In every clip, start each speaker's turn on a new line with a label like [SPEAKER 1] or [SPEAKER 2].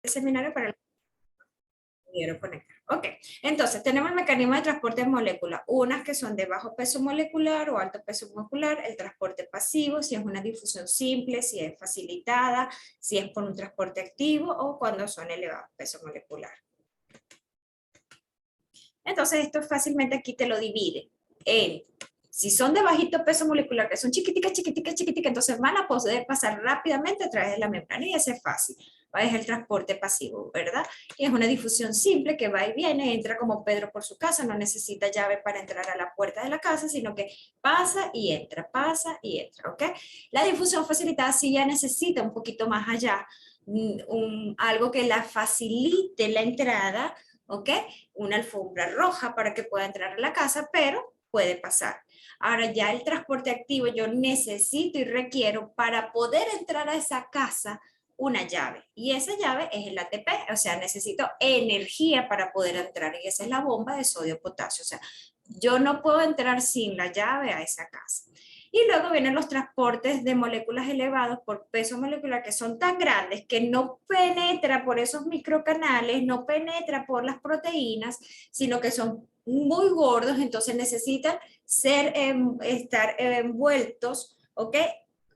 [SPEAKER 1] seminario para el quiero conectar. Ok, entonces tenemos el mecanismo de transporte de moléculas, unas que son de bajo peso molecular o alto peso molecular, el transporte pasivo, si es una difusión simple, si es facilitada, si es por un transporte activo o cuando son elevados peso molecular. Entonces esto fácilmente aquí te lo divide en, si son de bajito peso molecular, que son chiquiticas, chiquiticas, chiquiticas, entonces van a poder pasar rápidamente a través de la membrana y ese es fácil. Es el transporte pasivo, ¿verdad? Y es una difusión simple que va y viene, entra como Pedro por su casa, no necesita llave para entrar a la puerta de la casa, sino que pasa y entra, ¿ok? La difusión facilitada sí ya necesita un poquito más allá, algo que la facilite la entrada, ¿ok? Una alfombra roja para que pueda entrar a la casa, pero puede pasar. Ahora ya el transporte activo yo necesito y requiero para poder entrar a esa casa una llave y esa llave es el ATP, o sea, necesito energía para poder entrar y esa es la bomba de sodio-potasio, o sea, yo no puedo entrar sin la llave a esa casa. Y luego vienen los transportes de moléculas elevados por peso molecular que son tan grandes que no penetra por esos microcanales, no penetra por las proteínas, sino que son muy gordos, entonces necesitan estar envueltos, ¿ok?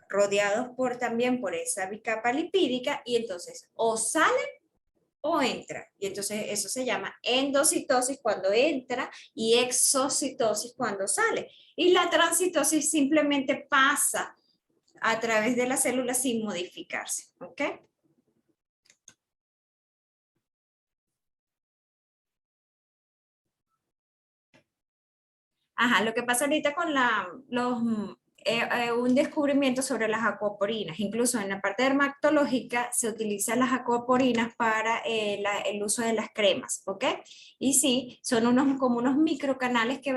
[SPEAKER 1] Rodeados también por esa bicapa lipídica y entonces o salen o entra. Y entonces eso se llama endocitosis cuando entra y exocitosis cuando sale. Y la transitosis simplemente pasa a través de la célula sin modificarse. ¿Ok? Ajá, lo que pasa ahorita con un descubrimiento sobre las acuaporinas. Incluso en la parte dermatológica se utilizan las acuaporinas para el uso de las cremas, ¿ok? Y sí, son como unos microcanales que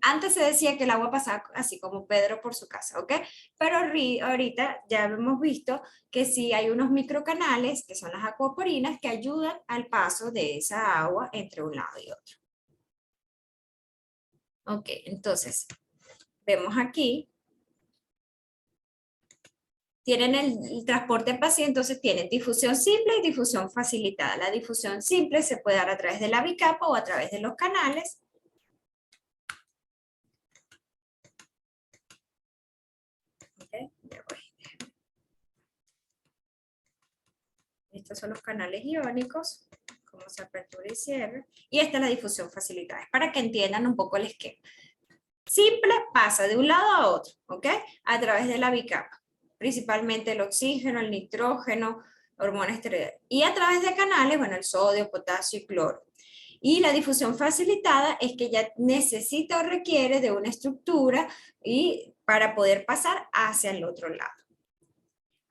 [SPEAKER 1] antes se decía que el agua pasaba así como Pedro por su casa, ¿ok? Pero ahorita ya hemos visto que sí hay unos microcanales, que son las acuaporinas, que ayudan al paso de esa agua entre un lado y otro. Ok, entonces vemos aquí, tienen el transporte paciente, entonces tienen difusión simple y difusión facilitada. La difusión simple se puede dar a través de la bicapa o a través de los canales. Okay, estos son los canales iónicos, cómo se apertura y cierra. Y esta es la difusión facilitada, es para que entiendan un poco el esquema. Simple pasa de un lado a otro, ¿ok? A través de la bicapa, principalmente el oxígeno, el nitrógeno, hormonas esteroides. Y a través de canales, bueno, el sodio, potasio y cloro. Y la difusión facilitada es que ya necesita o requiere de una estructura y para poder pasar hacia el otro lado.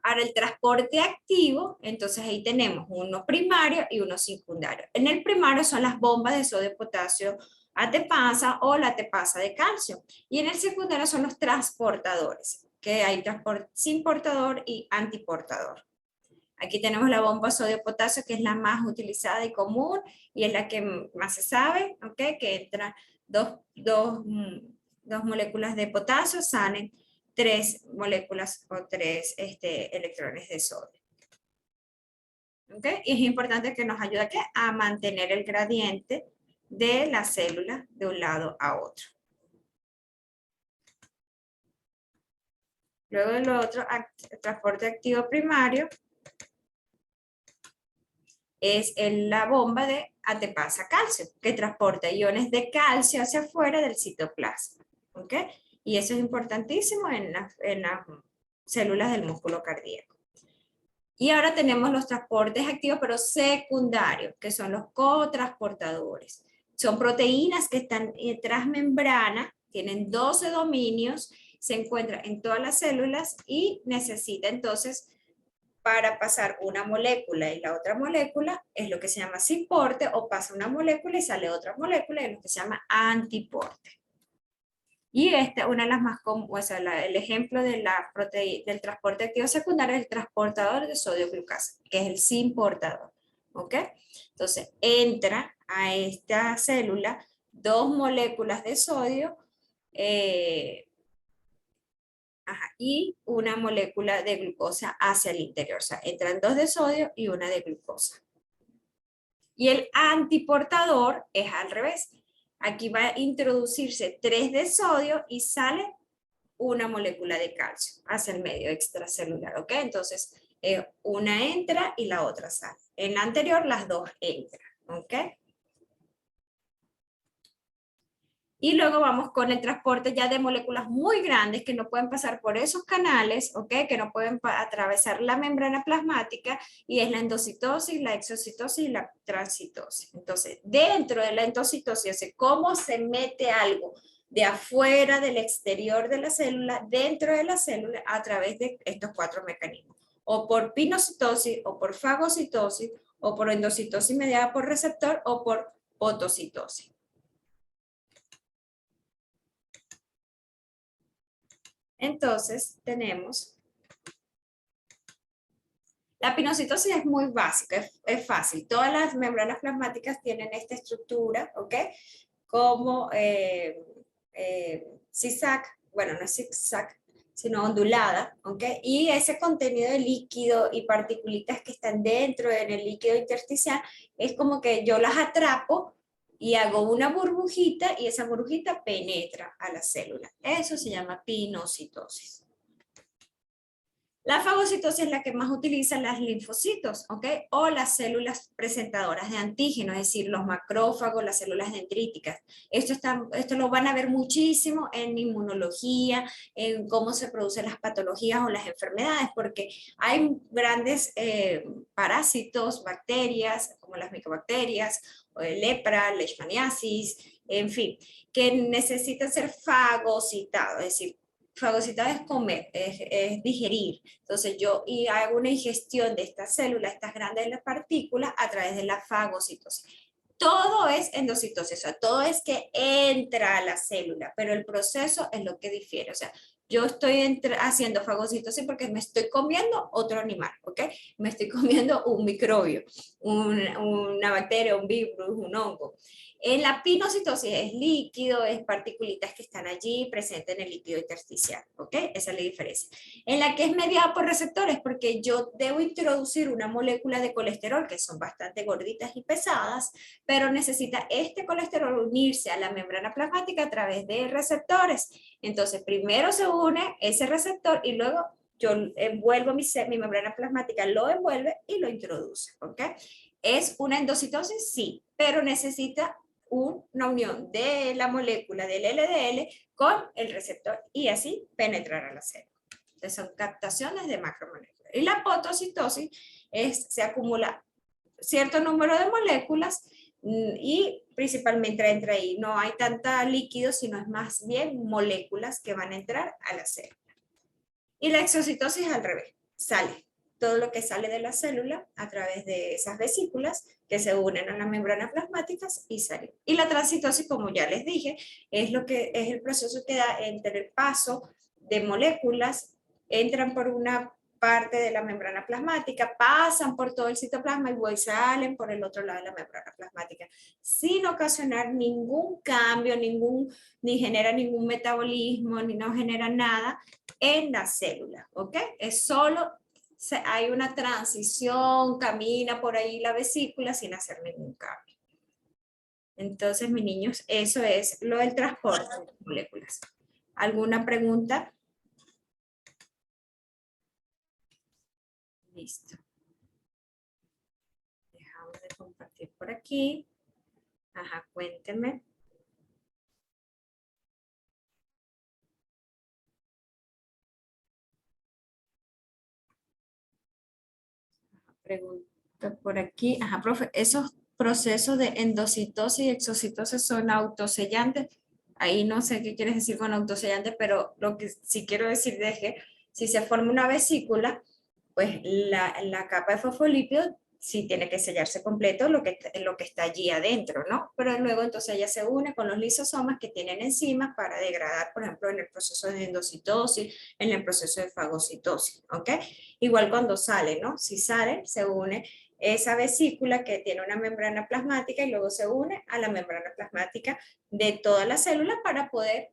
[SPEAKER 1] Ahora el transporte activo, entonces ahí tenemos uno primario y uno secundario. En el primario son las bombas de sodio, potasio, ATPasa o la ATPasa de calcio. Y en el secundario son los transportadores, que hay transporte sin portador y antiportador. Aquí tenemos la bomba sodio-potasio, que es la más utilizada y común, y es la que más se sabe, ¿ok? Que entran dos moléculas de potasio, salen 3 moléculas o 3 electrones de sodio. ¿Ok? Y es importante que nos ayude a mantener el gradiente de la célula de un lado a otro. Luego el otro, transporte activo primario, es la bomba de ATPasa calcio, que transporta iones de calcio hacia afuera del citoplasma. ¿Ok? Y eso es importantísimo en las células del músculo cardíaco. Y ahora tenemos los transportes activos, pero secundarios, que son los cotransportadores. Son proteínas que están tras membrana, tienen 12 dominios, se encuentran en todas las células y necesita entonces para pasar una molécula y la otra molécula es lo que se llama siporte, o pasa una molécula y sale otra molécula, es lo que se llama antiporte. Y una de las más comunes, o sea, el ejemplo de del transporte activo secundario es el transportador de sodio glucasa, que es el simportador. ¿Ok? Entonces, entra a esta célula 2 moléculas de sodio Ajá, y una molécula de glucosa hacia el interior. O sea, entran 2 de sodio y una de glucosa. Y el antiportador es al revés. Aquí va a introducirse 3 de sodio y sale una molécula de calcio hacia el medio extracelular, ¿ok? Entonces, una entra y la otra sale. En la anterior, las dos entran, ¿ok? Y luego vamos con el transporte ya de moléculas muy grandes que no pueden pasar por esos canales, ¿ok? Que no pueden atravesar la membrana plasmática, y es la endocitosis, la exocitosis y la transcitosis. Entonces, dentro de la endocitosis, ¿cómo se mete algo de afuera, del exterior de la célula, dentro de la célula, a través de estos 4 mecanismos? O por pinocitosis, o por fagocitosis, o por endocitosis mediada por receptor, o por fotocitosis. Entonces, tenemos, la pinocitosis es muy básica, es fácil. Todas las membranas plasmáticas tienen esta estructura, ¿ok? Como zigzag, bueno, no es zigzag, sino ondulada, ¿ok? Y ese contenido de líquido y partículas que están dentro en el líquido intersticial, es como que yo las atrapo y hago una burbujita, y esa burbujita penetra a la célula. Eso se llama pinocitosis. La fagocitosis es la que más utiliza las linfocitos, ¿ok? O las células presentadoras de antígeno, es decir, los macrófagos, las células dendríticas. Esto lo van a ver muchísimo en inmunología, en cómo se producen las patologías o las enfermedades, porque hay grandes parásitos, bacterias, como las micobacterias, o el lepra, leishmaniasis, en fin, que necesitan ser fagocitados, es decir, fagocitar es comer, es digerir. Entonces yo hago una ingestión de estas células, estas grandes partículas, a través de la fagocitosis. Todo es endocitosis, o sea, todo es que entra a la célula, pero el proceso es lo que difiere. O sea, yo estoy haciendo fagocitosis porque me estoy comiendo otro animal, ¿ok? Me estoy comiendo un microbio, una bacteria, un virus, un hongo. En la pinocitosis es líquido, es partículas que están allí presentes en el líquido intersticial, ¿ok? Esa es la diferencia. En la que es mediada por receptores, porque yo debo introducir una molécula de colesterol, que son bastante gorditas y pesadas, pero necesita este colesterol unirse a la membrana plasmática a través de receptores. Entonces, primero se une ese receptor y luego yo envuelvo mi membrana plasmática, lo envuelve y lo introduce, ¿ok? ¿Es una endocitosis? Sí, pero necesita una unión de la molécula del LDL con el receptor y así penetrar a la célula. Entonces son captaciones de macromoléculas. Y la fotocitosis se acumula cierto número de moléculas y principalmente entra ahí. No hay tanta líquido, sino es más bien moléculas que van a entrar a la célula. Y la exocitosis al revés, sale todo lo que sale de la célula a través de esas vesículas que se unen a las membranas plasmáticas y sale. Y la transcitosis, como ya les dije, es el proceso que da entre el paso de moléculas, entran por una parte de la membrana plasmática, pasan por todo el citoplasma y salen por el otro lado de la membrana plasmática, sin ocasionar ningún cambio, ni genera ningún metabolismo, ni no genera nada en la célula, ¿ok? Es solo, hay una transición, camina por ahí la vesícula sin hacer ningún cambio. Entonces, mis niños, eso es lo del transporte de moléculas. ¿Alguna pregunta? Listo. Dejamos de compartir por aquí. Ajá, cuénteme. Pregunta por aquí. Ajá, profe, esos procesos de endocitosis y exocitosis son autosellantes. Ahí no sé qué quieres decir con autosellante, pero lo que sí quiero decir es que si se forma una vesícula, pues la capa de fosfolípidos sí tiene que sellarse completo lo que está allí adentro, ¿no? Pero luego entonces ella se une con los lisosomas que tienen enzimas para degradar, por ejemplo, en el proceso de endocitosis, en el proceso de fagocitosis, ¿ok? Igual cuando sale, ¿no? Si sale, se une esa vesícula que tiene una membrana plasmática y luego se une a la membrana plasmática de toda la célula para poder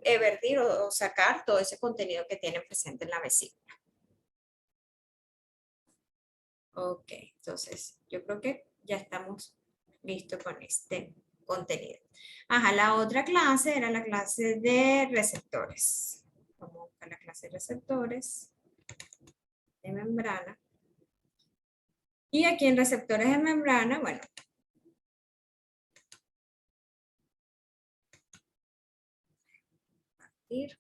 [SPEAKER 1] everdir o sacar todo ese contenido que tienen presente en la vesícula. Ok, entonces yo creo que ya estamos listos con este contenido. Ajá, la otra clase era la clase de receptores. Vamos a buscar la clase de receptores de membrana. Y aquí en receptores de membrana, bueno, ir.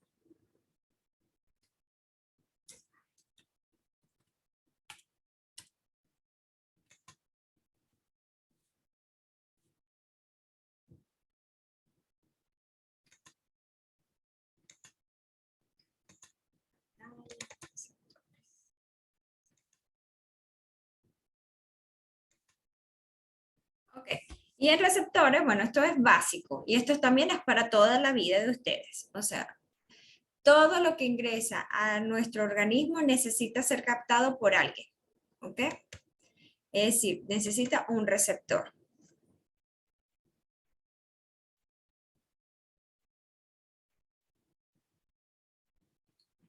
[SPEAKER 1] Ok. Y en receptores, bueno, esto es básico y esto también es para toda la vida de ustedes. O sea, todo lo que ingresa a nuestro organismo necesita ser captado por alguien. ¿Ok? Es decir, necesita un receptor.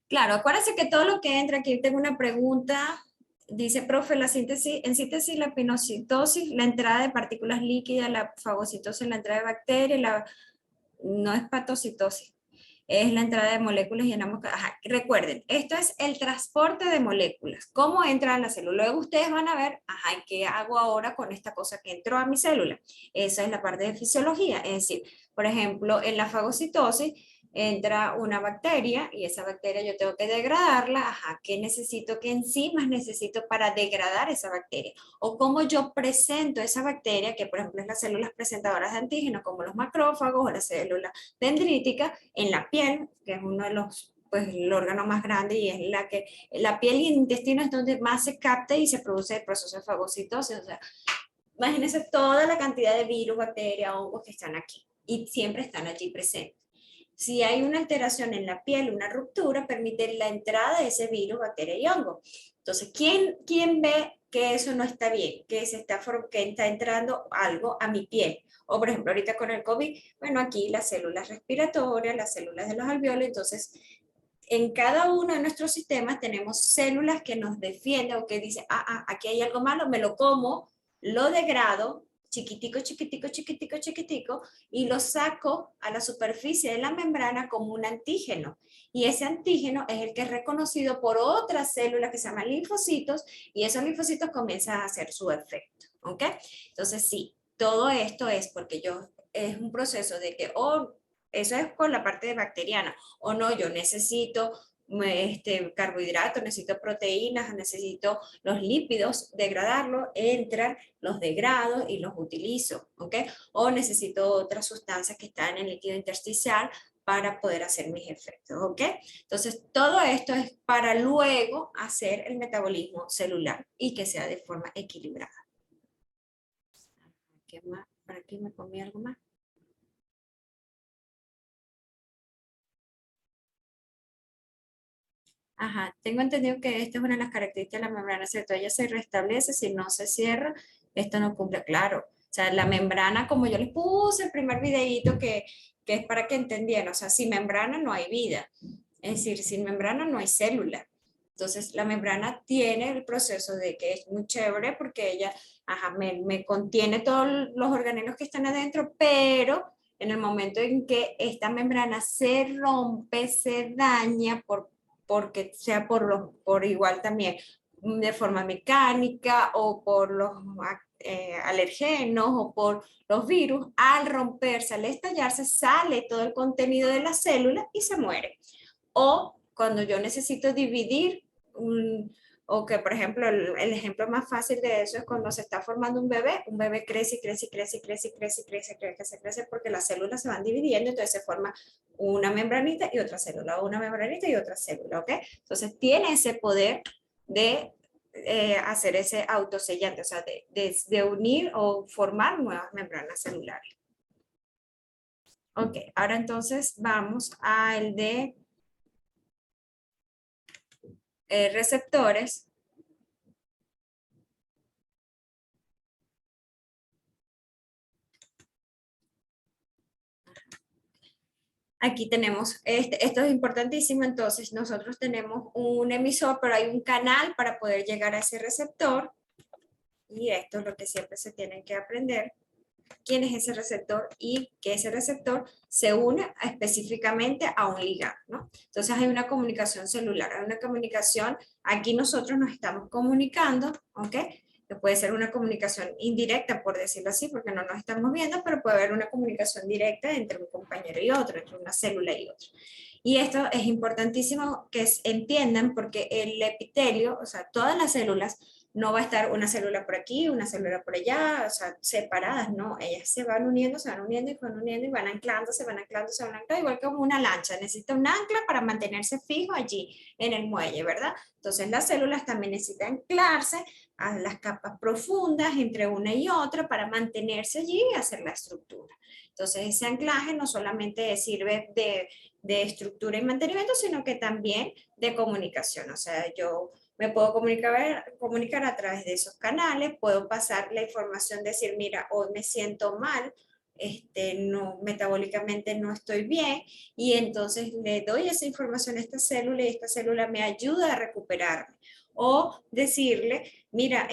[SPEAKER 1] Claro, acuérdense que todo lo que entra aquí, tengo una pregunta, dice, profe, la síntesis, en síntesis la pinocitosis, la entrada de partículas líquidas, la fagocitosis, la entrada de bacterias, no es patocitosis, es la entrada de moléculas y en ambos, ajá, recuerden, esto es el transporte de moléculas, cómo entra a la célula. Luego ustedes van a ver, ajá, ¿qué hago ahora con esta cosa que entró a mi célula? Esa es la parte de fisiología, es decir, por ejemplo, en la fagocitosis, entra una bacteria y esa bacteria yo tengo que degradarla, ajá, ¿qué necesito? ¿Qué enzimas necesito para degradar esa bacteria? O cómo yo presento esa bacteria, que por ejemplo es las células presentadoras de antígenos, como los macrófagos o las células dendríticas, en la piel, que es uno de los, pues el órgano más grande y es la piel y el intestino es donde más se capta y se produce el proceso de fagocitosis, o sea, imagínense toda la cantidad de virus, bacterias, hongos que están aquí y siempre están allí presentes. Si hay una alteración en la piel, una ruptura, permite la entrada de ese virus, bacteria y hongo. Entonces, ¿quién ve que eso no está bien? Que está entrando algo a mi piel. O, por ejemplo, ahorita con el COVID, bueno, aquí las células respiratorias, las células de los alveolos, entonces, en cada uno de nuestros sistemas tenemos células que nos defienden o que dicen, aquí hay algo malo, me lo como, lo degrado, chiquitico, chiquitico, chiquitico, chiquitico, y lo saco a la superficie de la membrana como un antígeno. Y ese antígeno es el que es reconocido por otras células que se llaman linfocitos, y esos linfocitos comienzan a hacer su efecto. ¿Ok? Entonces, sí, todo esto es porque es un proceso de que, eso es con la parte de bacteriana, o no, yo necesito carbohidratos, necesito proteínas, necesito los lípidos, degradarlos, entran, los degrado y los utilizo, ¿ok? O necesito otras sustancias que están en el líquido intersticial para poder hacer mis efectos, ¿ok? Entonces, todo esto es para luego hacer el metabolismo celular y que sea de forma equilibrada. ¿Qué más? ¿Para aquí me comí algo más? Ajá, tengo entendido que esta es una de las características de la membrana, ¿cierto? Ella se restablece, si no se cierra, esto no cumple, claro. O sea, la membrana, como yo les puse el primer videíto que es para que entendieran, o sea, sin membrana no hay vida. Es decir, sin membrana no hay célula. Entonces, la membrana tiene el proceso de que es muy chévere porque ella, ajá, me contiene todos los organelos que están adentro, pero en el momento en que esta membrana se rompe, se daña porque sea por igual también de forma mecánica o por los alergenos o por los virus, al romperse, al estallarse, sale todo el contenido de la célula y se muere. O cuando yo necesito dividir o que por ejemplo el ejemplo más fácil de eso es cuando se está formando un bebé crece y crece y crece y crece y crece y crece, crece, crece porque las células se van dividiendo, entonces se forma una membranita y otra célula, una membranita y otra célula, ¿ok? Entonces tiene ese poder de hacer ese autosellante, o sea, de unir o formar nuevas membranas celulares. Ok, ahora entonces vamos al de receptores. Aquí tenemos, esto es importantísimo, entonces nosotros tenemos un emisor, pero hay un canal para poder llegar a ese receptor, y esto es lo que siempre se tienen que aprender, quién es ese receptor y que ese receptor se une específicamente a un ligando, ¿no? Entonces hay una comunicación celular, hay una comunicación, aquí nosotros nos estamos comunicando, ¿ok? Que puede ser una comunicación indirecta, por decirlo así, porque no nos estamos viendo, pero puede haber una comunicación directa entre un compañero y otro, entre una célula y otra. Y esto es importantísimo que entiendan porque el epitelio, o sea, todas las células, no va a estar una célula por aquí, una célula por allá, o sea, separadas, no, ellas se van uniendo y van anclando, se van anclando, se van anclando, igual como una lancha, necesita un ancla para mantenerse fijo allí en el muelle, ¿verdad? Entonces las células también necesitan anclarse a las capas profundas entre una y otra para mantenerse allí y hacer la estructura. Entonces ese anclaje no solamente sirve de estructura y mantenimiento, sino que también de comunicación, o sea, yo me puedo comunicar a través de esos canales, puedo pasar la información, decir, mira, hoy me siento mal, no, metabólicamente no estoy bien, y entonces le doy esa información a esta célula y esta célula me ayuda a recuperarme. O decirle, mira,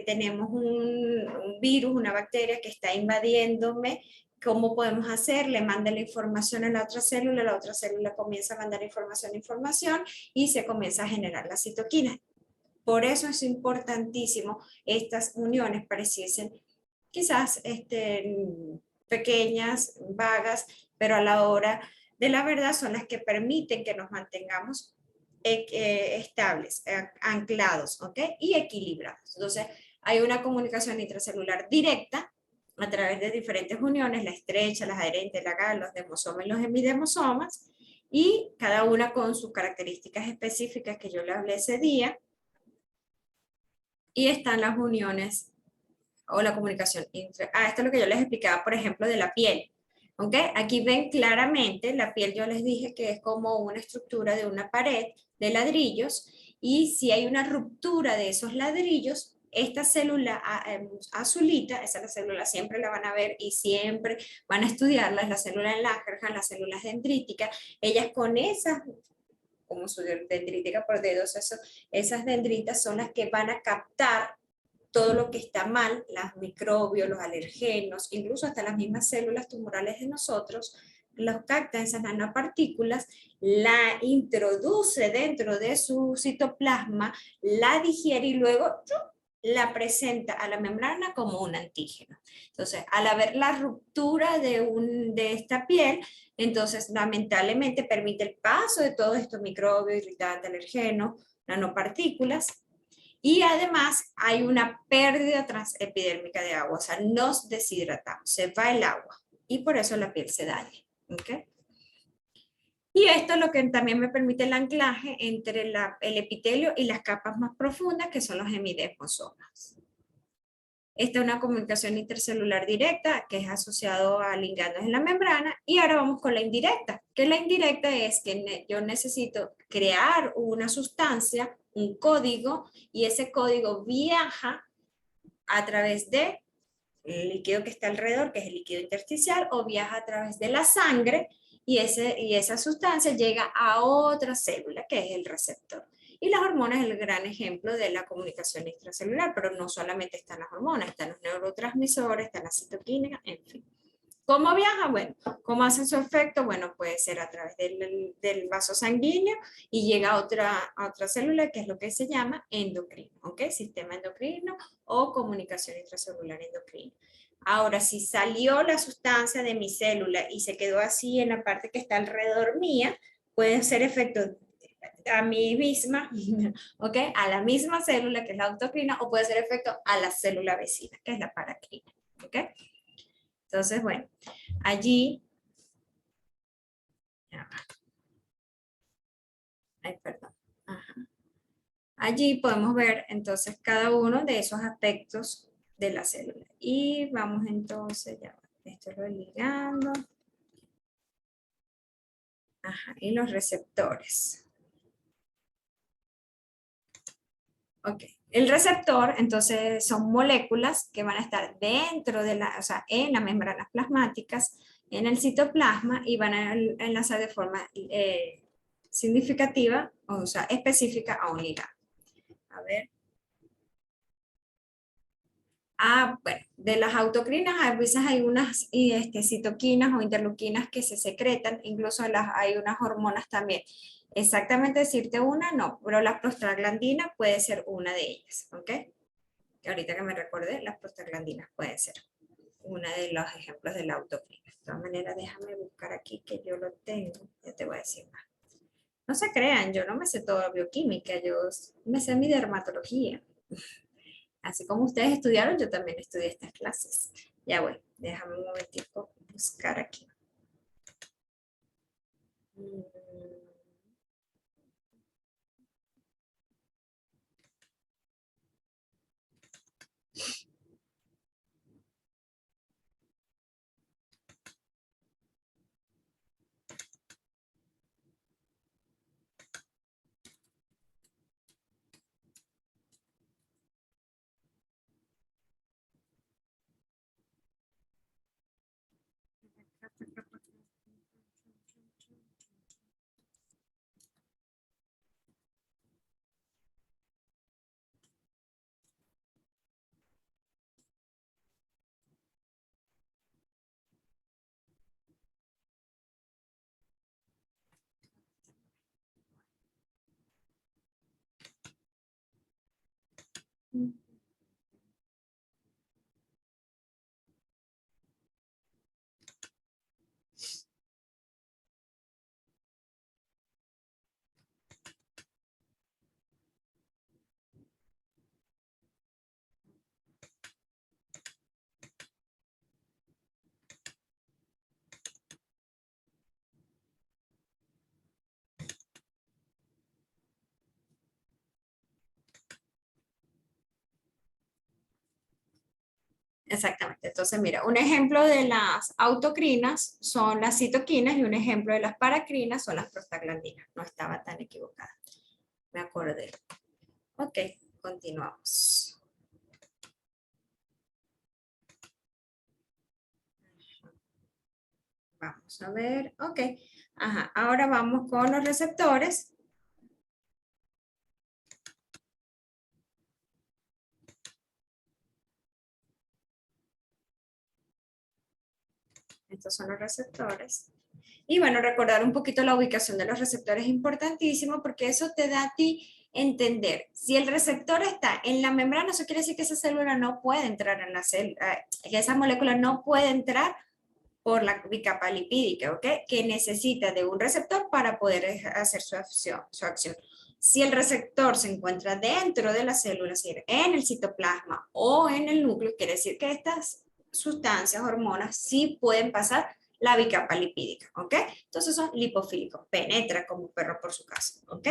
[SPEAKER 1] tenemos un virus, una bacteria que está invadiéndome, ¿cómo podemos hacer? Le manda la información a la otra célula comienza a mandar información y se comienza a generar la citoquina. Por eso es importantísimo estas uniones pareciesen quizás pequeñas, vagas, pero a la hora de la verdad son las que permiten que nos mantengamos estables, anclados, ¿ok? Y equilibrados. Entonces, hay una comunicación intracelular directa a través de diferentes uniones, la estrecha, las adherentes, la GAL, los demosomas y los hemidemosomas, y cada una con sus características específicas que yo le hablé ese día. Y están las uniones o la comunicación. Esto es lo que yo les explicaba, por ejemplo, de la piel. ¿Ok? Aquí ven claramente, la piel yo les dije que es como una estructura de una pared de ladrillos, y si hay una ruptura de esos ladrillos, esta célula azulita, esa célula siempre la van a ver y siempre van a estudiarla, es la célula en Langerhans, las células dendríticas, ellas con esas como su dendrítica por dedos, esas dendritas son las que van a captar todo lo que está mal, los microbios, los alergenos, incluso hasta las mismas células tumorales de nosotros, los capta esas nanopartículas, la introduce dentro de su citoplasma, la digiere y luego la presenta a la membrana como un antígeno. Entonces, al haber la ruptura de esta piel, entonces lamentablemente permite el paso de todos estos microbios, irritantes, alergenos, nanopartículas, y además hay una pérdida transepidérmica de agua, o sea, nos deshidratamos, se va el agua y por eso la piel se daña. ¿Okay? Y esto es lo que también me permite el anclaje entre el epitelio y las capas más profundas, que son los hemidesmosomas. Esta es una comunicación intercelular directa que es asociado a ligandos en la membrana. Y ahora vamos con la indirecta, que la indirecta es que yo necesito crear una sustancia, un código, y ese código viaja a través de el líquido que está alrededor, que es el líquido intersticial, o viaja a través de la sangre, y esa sustancia llega a otra célula, que es el receptor. Y las hormonas es el gran ejemplo de la comunicación extracelular, pero no solamente están las hormonas, están los neurotransmisores, están las citoquinas, en fin. ¿Cómo viaja? Bueno, ¿cómo hace su efecto? Bueno, puede ser a través del vaso sanguíneo y llega a otra célula, que es lo que se llama endocrino, ¿ok? Sistema endocrino o comunicación intracelular endocrina. Ahora, si salió la sustancia de mi célula y se quedó así en la parte que está alrededor mía, puede hacer efecto a mí misma, ¿ok? A la misma célula, que es la autocrina, o puede hacer efecto a la célula vecina, que es la paracrina, ¿ok? Entonces, bueno, allí, ay, perdón, ajá. Allí podemos ver entonces cada uno de esos aspectos de la célula. Y vamos entonces, ya, esto lo ligando. Ajá, y los receptores. Ok, el receptor entonces son moléculas que van a estar dentro de o sea, en las membranas plasmáticas, en el citoplasma y van a enlazar de forma significativa, o sea, específica a un ligando. A ver. Bueno, de las autocrinas a veces hay unas citoquinas o interleuquinas que se secretan, incluso hay unas hormonas también. Exactamente decirte una, no, pero la prostaglandina puede ser una de ellas, ¿ok? Que ahorita que me recordé, las prostaglandinas pueden ser una de los ejemplos de la autocrina. De todas maneras, déjame buscar aquí que yo lo tengo, ya te voy a decir más. No se crean, yo no me sé toda bioquímica, yo me sé mi dermatología. Así como ustedes estudiaron, yo también estudié estas clases. Ya voy, déjame un momentico buscar aquí. Mm. Exactamente. Entonces, mira, un ejemplo de las autocrinas son las citoquinas y un ejemplo de las paracrinas son las prostaglandinas. No estaba tan equivocada. Me acordé. Ok, continuamos. Vamos a ver. Ok. Ajá. Ahora vamos con los receptores. Estos son los receptores. Y bueno, recordar un poquito la ubicación de los receptores es importantísimo porque eso te da a ti entender. Si el receptor está en la membrana, eso quiere decir que esa célula no puede entrar en la célula, que esa molécula no puede entrar por la bicapa lipídica, ¿ok? Que necesita de un receptor para poder hacer su acción. Si el receptor se encuentra dentro de la célula, es decir, en el citoplasma o en el núcleo, quiere decir que estas sustancias, hormonas, sí pueden pasar la bicapa lipídica, ¿ok? Entonces son lipofílicos, penetra como perro por su casa, ¿ok?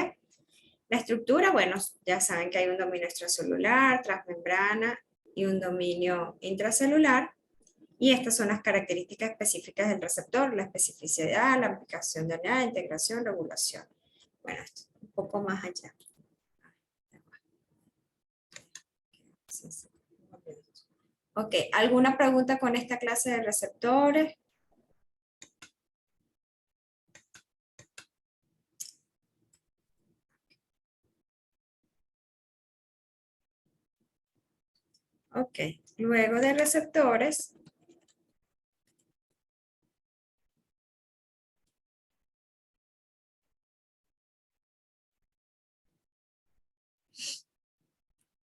[SPEAKER 1] La estructura, bueno, ya saben que hay un dominio extracelular, transmembrana y un dominio intracelular. Y estas son las características específicas del receptor, la especificidad, la aplicación de la integración, regulación. Bueno, esto un poco más allá. Ok, ¿alguna pregunta con esta clase de receptores? Ok, luego de receptores,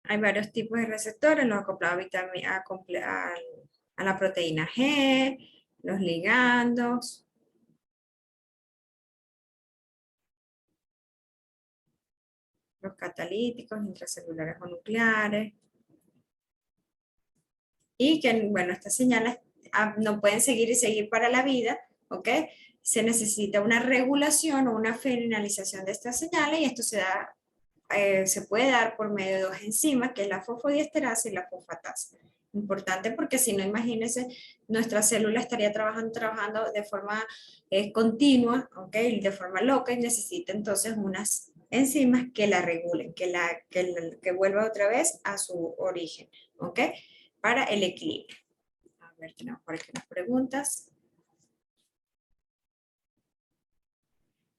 [SPEAKER 1] hay varios tipos de receptores, los acoplados a la proteína G, los ligandos, los catalíticos, intracelulares o nucleares, y que, bueno, estas señales no pueden seguir y seguir para la vida, ¿ok? Se necesita una regulación o una finalización de estas señales y esto se puede dar por medio de dos enzimas, que es la fosfodiesterasa y la fosfatasa. Importante porque si no, imagínense, nuestra célula estaría trabajando de forma continua, ¿ok? De forma loca y necesita entonces unas enzimas que la regulen, que vuelva otra vez a su origen, ¿ok? Para el equilibrio. A ver, tenemos por aquí unas preguntas.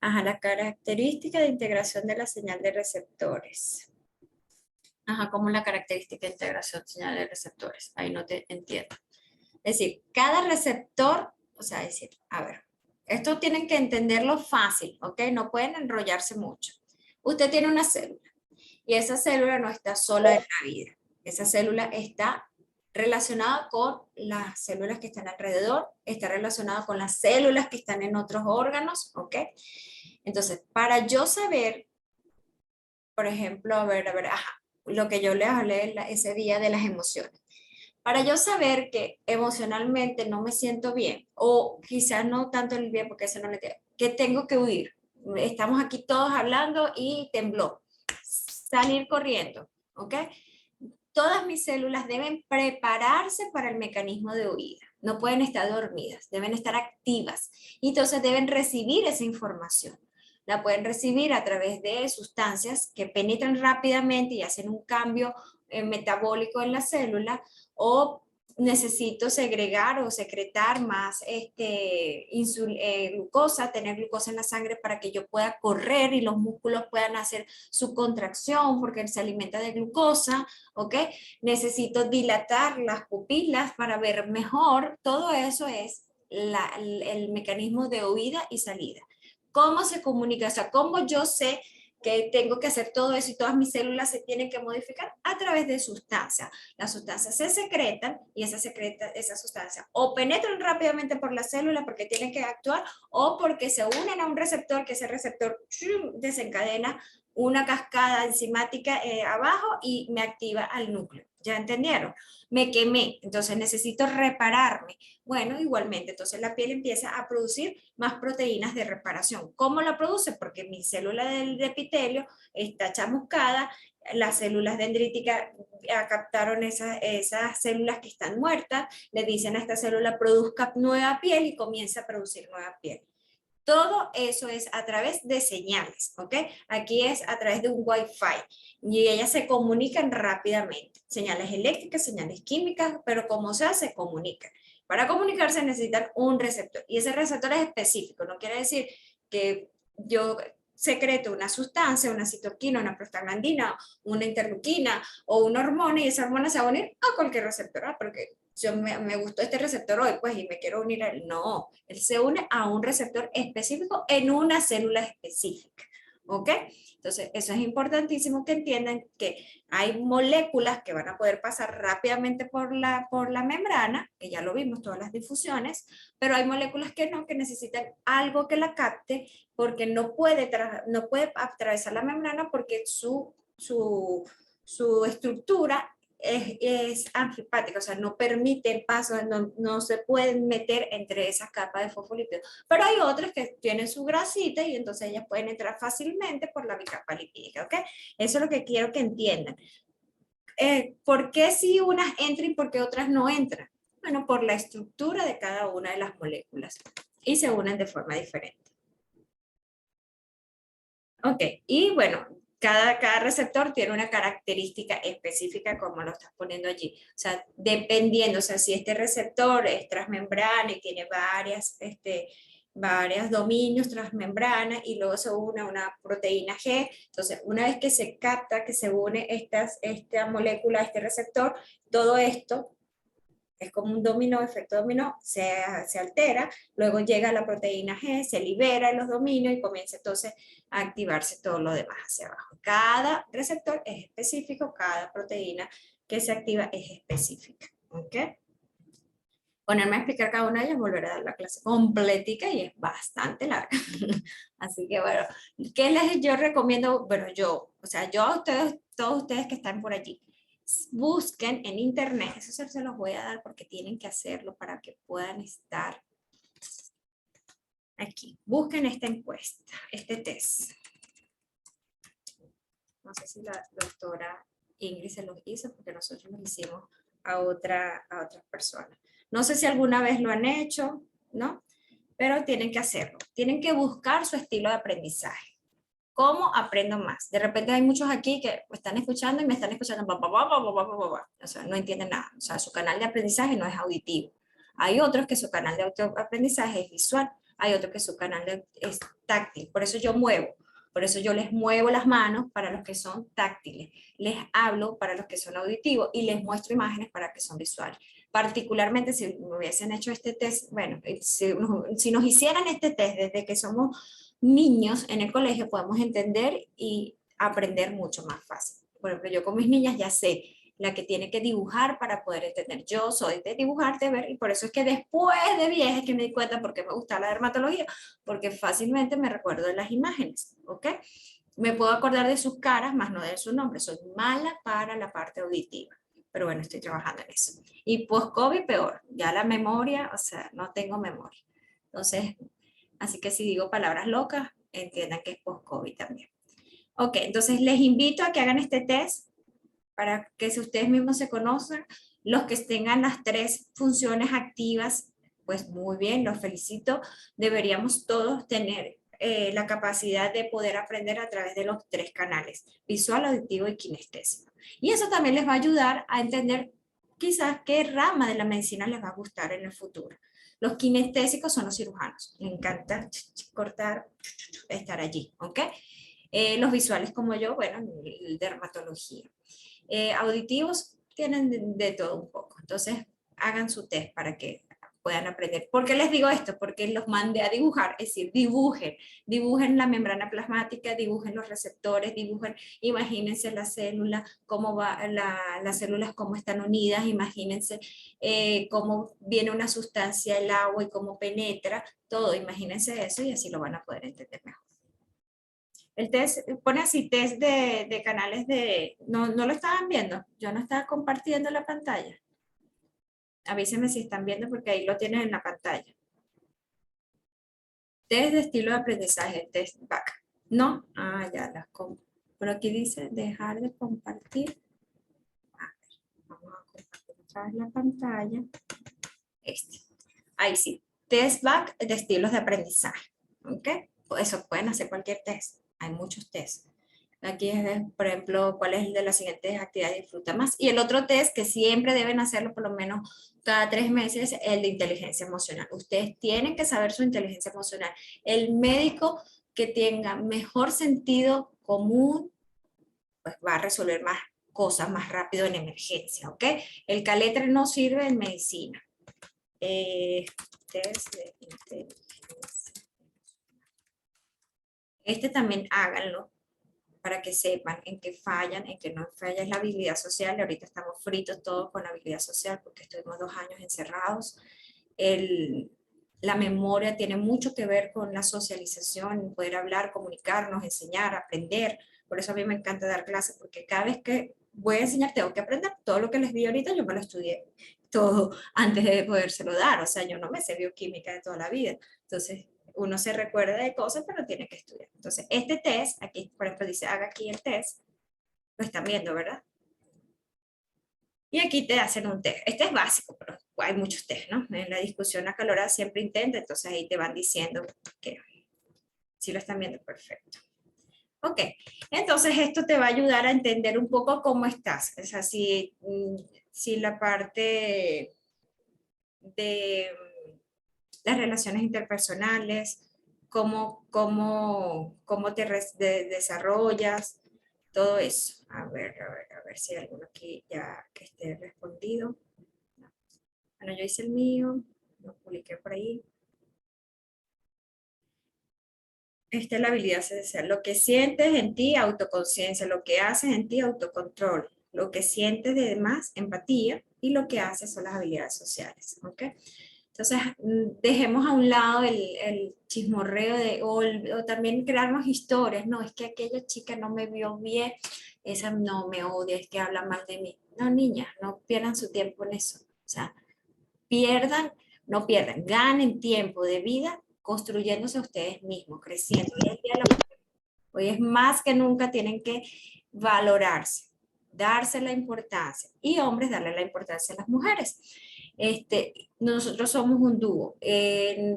[SPEAKER 1] Ajá, la característica de integración de la señal de receptores. Ajá, como la característica de integración de señal de receptores. Ahí no te entiendo. Es decir, cada receptor, o sea, es decir, a ver, esto tienen que entenderlo fácil, ¿ok? No pueden enrollarse mucho. Usted tiene una célula y esa célula no está sola en la vida. Esa célula está relacionada con las células que están alrededor, está relacionada con las células que están en otros órganos, ¿ok? Entonces, para yo saber, por ejemplo, ajá, lo que yo les hablé ese día de las emociones. Para yo saber que emocionalmente no me siento bien, o quizás no tanto el bien, porque eso no le tiene, que tengo que huir. Estamos aquí todos hablando y tembló. Salir corriendo, ¿ok? Todas mis células deben prepararse para el mecanismo de huida. No pueden estar dormidas, deben estar activas. Y entonces deben recibir esa información. La pueden recibir a través de sustancias que penetran rápidamente y hacen un cambio metabólico en la célula, o necesito segregar o secretar más glucosa, tener glucosa en la sangre para que yo pueda correr y los músculos puedan hacer su contracción porque se alimenta de glucosa, ¿ok? Necesito dilatar las pupilas para ver mejor. Todo eso es el mecanismo de huida y salida. ¿Cómo se comunica? O sea, ¿cómo yo sé que tengo que hacer todo eso y todas mis células se tienen que modificar? A través de sustancias. Las sustancias se secretan y esa sustancia o penetran rápidamente por la célula porque tienen que actuar, o porque se unen a un receptor, que ese receptor desencadena una cascada enzimática abajo y me activa al núcleo. ¿Ya entendieron? Me quemé, entonces necesito repararme. Bueno, igualmente, entonces la piel empieza a producir más proteínas de reparación. ¿Cómo la produce? Porque mi célula del epitelio está chamuscada, las células dendríticas captaron esas células que están muertas, le dicen a esta célula produzca nueva piel y comienza a producir nueva piel. Todo eso es a través de señales, ¿ok? Aquí es a través de un Wi-Fi y ellas se comunican rápidamente. Señales eléctricas, señales químicas, pero como sea, se comunican. Para comunicarse necesitan un receptor y ese receptor es específico. No quiere decir que yo secreto una sustancia, una citoquina, una prostaglandina, una interleuquina o una hormona y esa hormona se va a unir a cualquier receptor, porque me gustó este receptor hoy, pues, y me quiero unir a él. No, él se une a un receptor específico en una célula específica, ¿ok? Entonces, eso es importantísimo que entiendan que hay moléculas que van a poder pasar rápidamente por la membrana, que ya lo vimos, todas las difusiones, pero hay moléculas que no, que necesitan algo que la capte, porque no puede atravesar la membrana porque su estructura es anfipática, o sea, no permite el paso, no se pueden meter entre esas capas de fosfolípidos. Pero hay otras que tienen su grasita y entonces ellas pueden entrar fácilmente por la bicapa lipídica, ¿ok? Eso es lo que quiero que entiendan. ¿Por qué si unas entran y por qué otras no entran? Bueno, por la estructura de cada una de las moléculas y se unen de forma diferente. Ok, y bueno, cada receptor tiene una característica específica como lo estás poniendo allí. O sea, dependiendo, o sea, si este receptor es transmembrana y tiene varios dominios transmembrana y luego se une a una proteína G, entonces una vez que se capta, que se une esta molécula a este receptor, todo esto es como un dominó, efecto dominó, se altera, luego llega la proteína G, se libera en los dominios y comienza entonces a activarse todo lo demás hacia abajo. Cada receptor es específico, cada proteína que se activa es específica. ¿Ok? Ponerme a explicar cada una de ellas, volver a dar la clase completica y es bastante larga. Así que bueno, ¿qué yo recomiendo? Bueno, o sea, yo a ustedes, todos ustedes que están por allí, busquen en internet, eso se los voy a dar porque tienen que hacerlo para que puedan estar aquí. Busquen esta encuesta, este test. No sé si la doctora Ingrid se los hizo porque nosotros los hicimos a otras personas. No sé si alguna vez lo han hecho, ¿no? Pero tienen que hacerlo. Tienen que buscar su estilo de aprendizaje. ¿Cómo aprendo más? De repente hay muchos aquí que me están escuchando y me están escuchando, o sea, no entienden nada. O sea, su canal de aprendizaje no es auditivo. Hay otros que su canal de aprendizaje es visual. hay otro que su canal es táctil. Por eso yo muevo. Por eso yo les muevo las manos para los que son táctiles, les hablo para los que son auditivos y les muestro imágenes para que son visuales. Particularmente si me hubiesen hecho este test, bueno, si nos hicieran este test desde que somos niños en el colegio, podemos entender y aprender mucho más fácil. Por ejemplo, yo con mis niñas ya sé la que tiene que dibujar para poder entender. Yo soy de dibujar, de ver, y por eso es que después de vieja es que me di cuenta por qué me gusta la dermatología, porque fácilmente me recuerdo de las imágenes, ¿ok? Me puedo acordar de sus caras, más no de su nombre. Soy mala para la parte auditiva, pero bueno, estoy trabajando en eso. Y post-COVID peor, ya la memoria, o sea, no tengo memoria. Entonces, así que si digo palabras locas, entiendan que es post-COVID también. Ok, entonces les invito a que hagan este test para que si ustedes mismos se conozcan, los que tengan las 3 funciones activas, pues muy bien, los felicito. Deberíamos todos tener la capacidad de poder aprender a través de los 3 canales, visual, auditivo y kinestésico. Y eso también les va a ayudar a entender quizás qué rama de la medicina les va a gustar en el futuro. Los kinestésicos son los cirujanos, les encanta cortar, estar allí, ¿ok? Los visuales como yo, bueno, dermatología. Auditivos tienen de todo un poco. Entonces, hagan su test para que puedan aprender. ¿Por qué les digo esto? Porque los mandé a dibujar, es decir, dibujen la membrana plasmática, dibujen los receptores, dibujen, imagínense la célula, cómo va las células, cómo están unidas, imagínense cómo viene una sustancia, el agua y cómo penetra, todo, imagínense eso y así lo van a poder entender mejor. El test, pone así, test de canales de... No lo estaban viendo, yo no estaba compartiendo la pantalla. Avísenme si están viendo porque ahí lo tienen en la pantalla. Test de estilo de aprendizaje, test back. ¿No? Ah, ya las compro. Pero aquí dice dejar de compartir. A ver, vamos a compartir otra vez la pantalla. Este. Ahí sí. Test back de estilos de aprendizaje. ¿Ok? Eso pueden hacer cualquier test. Hay muchos tests. Aquí es, por ejemplo, cuál es el de las siguientes actividades disfruta más. Y el otro test que siempre deben hacerlo por lo menos cada 3 meses, el de inteligencia emocional. Ustedes tienen que saber su inteligencia emocional. El médico que tenga mejor sentido común, pues va a resolver más cosas más rápido en emergencia, ¿ok? El caletre no sirve en medicina. Test de inteligencia. Este también háganlo para que sepan en qué fallan, en qué no falla es la habilidad social. Y ahorita estamos fritos todos con la habilidad social porque estuvimos 2 años encerrados. La memoria tiene mucho que ver con la socialización, poder hablar, comunicarnos, enseñar, aprender. Por eso a mí me encanta dar clases, porque cada vez que voy a enseñar tengo que aprender. Todo lo que les di ahorita yo me lo estudié todo antes de podérselo dar. O sea, yo no me sé bioquímica de toda la vida. Entonces, uno se recuerda de cosas, pero tiene que estudiar. Entonces, este test, aquí por ejemplo dice, haga aquí el test, lo están viendo, ¿verdad? Y aquí te hacen un test. Este es básico, pero hay muchos test, ¿no? En la discusión acalorada siempre intenta, entonces ahí te van diciendo que sí lo están viendo, perfecto. Ok, entonces esto te va a ayudar a entender un poco cómo estás. O sea, si la parte de las relaciones interpersonales, cómo te desarrollas, todo eso. A ver si hay alguno aquí ya que esté respondido. No. Bueno, yo hice el mío, lo publiqué por ahí. Esta es la habilidad social. Lo que sientes en ti, autoconciencia. Lo que haces en ti, autocontrol. Lo que sientes de demás, empatía. Y lo que haces son las habilidades sociales. ¿Ok? Entonces, dejemos a un lado el chismorreo o también crearnos historias. No, es que aquella chica no me vio bien, esa no me odia, es que habla mal de mí. No, niñas, no pierdan su tiempo en eso. O sea, no pierdan, ganen tiempo de vida construyéndose ustedes mismos, creciendo. Hoy es más que nunca tienen que valorarse, darse la importancia y hombres darle la importancia a las mujeres. Nosotros somos un dúo,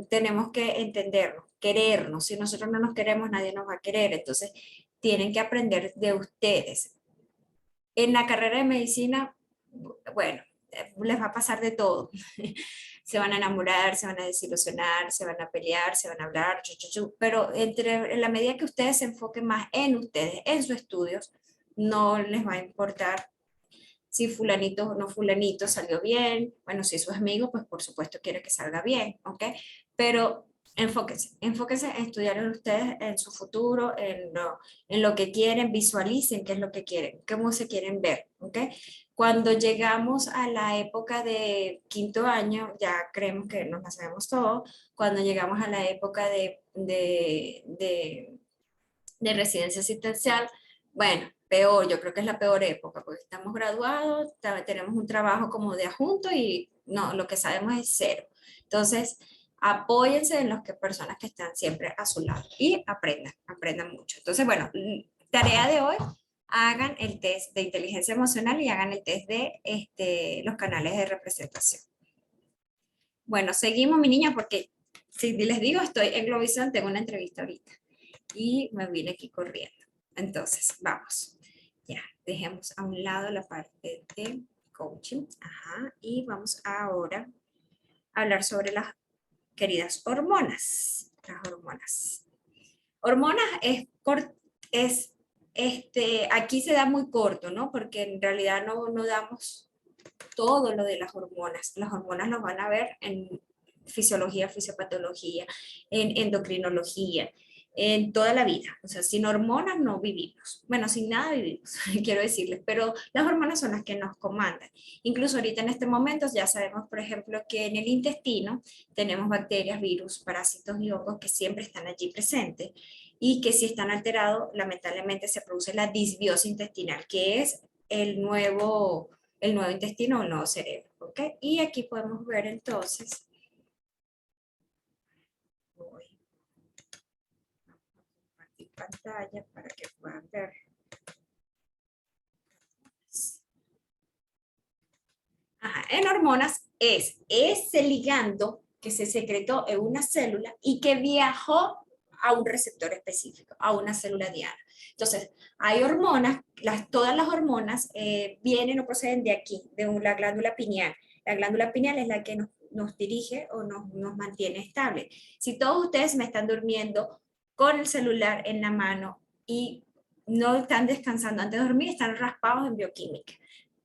[SPEAKER 1] tenemos que entendernos, querernos. Si nosotros no nos queremos, nadie nos va a querer. Entonces, tienen que aprender de ustedes. En la carrera de medicina, bueno, les va a pasar de todo. se van a enamorar, se van a desilusionar, se van a pelear, se van a hablar, pero en la medida que ustedes se enfoquen más en ustedes, en sus estudios, no les va a importar si fulanito o no fulanito salió bien. Bueno, si es su amigo, pues por supuesto quiere que salga bien, ¿ok? Pero enfóquense en estudiar en ustedes, en su futuro, en lo que quieren, visualicen qué es lo que quieren, cómo se quieren ver, ¿ok? Cuando llegamos a la época de quinto año, ya creemos que nos la sabemos todo. Cuando llegamos a la época de residencia asistencial, bueno, peor, yo creo que es la peor época, porque estamos graduados, tenemos un trabajo como de adjunto y no, lo que sabemos es cero. Entonces, apóyense en las personas que están siempre a su lado y aprendan mucho. Entonces, bueno, tarea de hoy, hagan el test de inteligencia emocional y hagan el test de los canales de representación. Bueno, seguimos, mi niña, porque si les digo, estoy en Globizón, tengo una entrevista ahorita y me vine aquí corriendo. Entonces, vamos. Ya, dejemos a un lado la parte de coaching. Ajá, y vamos ahora a hablar sobre las queridas hormonas. Las hormonas. Hormonas aquí se da muy corto, ¿no? Porque en realidad no damos todo lo de las hormonas. Las hormonas nos van a ver en fisiología, fisiopatología, en endocrinología, en toda la vida. O sea, sin hormonas no vivimos. Bueno, sin nada vivimos, quiero decirles, pero las hormonas son las que nos comandan. Incluso ahorita en este momento ya sabemos, por ejemplo, que en el intestino tenemos bacterias, virus, parásitos y hongos que siempre están allí presentes y que si están alterados, lamentablemente se produce la disbiosis intestinal, que es el nuevo intestino o el nuevo cerebro, ¿ok? Y aquí podemos ver entonces, voy a compartir pantalla para que puedan ver. Ajá, en hormonas es ese ligando que se secretó en una célula y que viajó a un receptor específico, a una célula diana. Entonces, hay hormonas, todas las hormonas vienen o proceden de aquí, de la glándula pineal. La glándula pineal es la que nos dirige o nos mantiene estable. Si todos ustedes me están durmiendo con el celular en la mano y no están descansando antes de dormir, están raspados en bioquímica.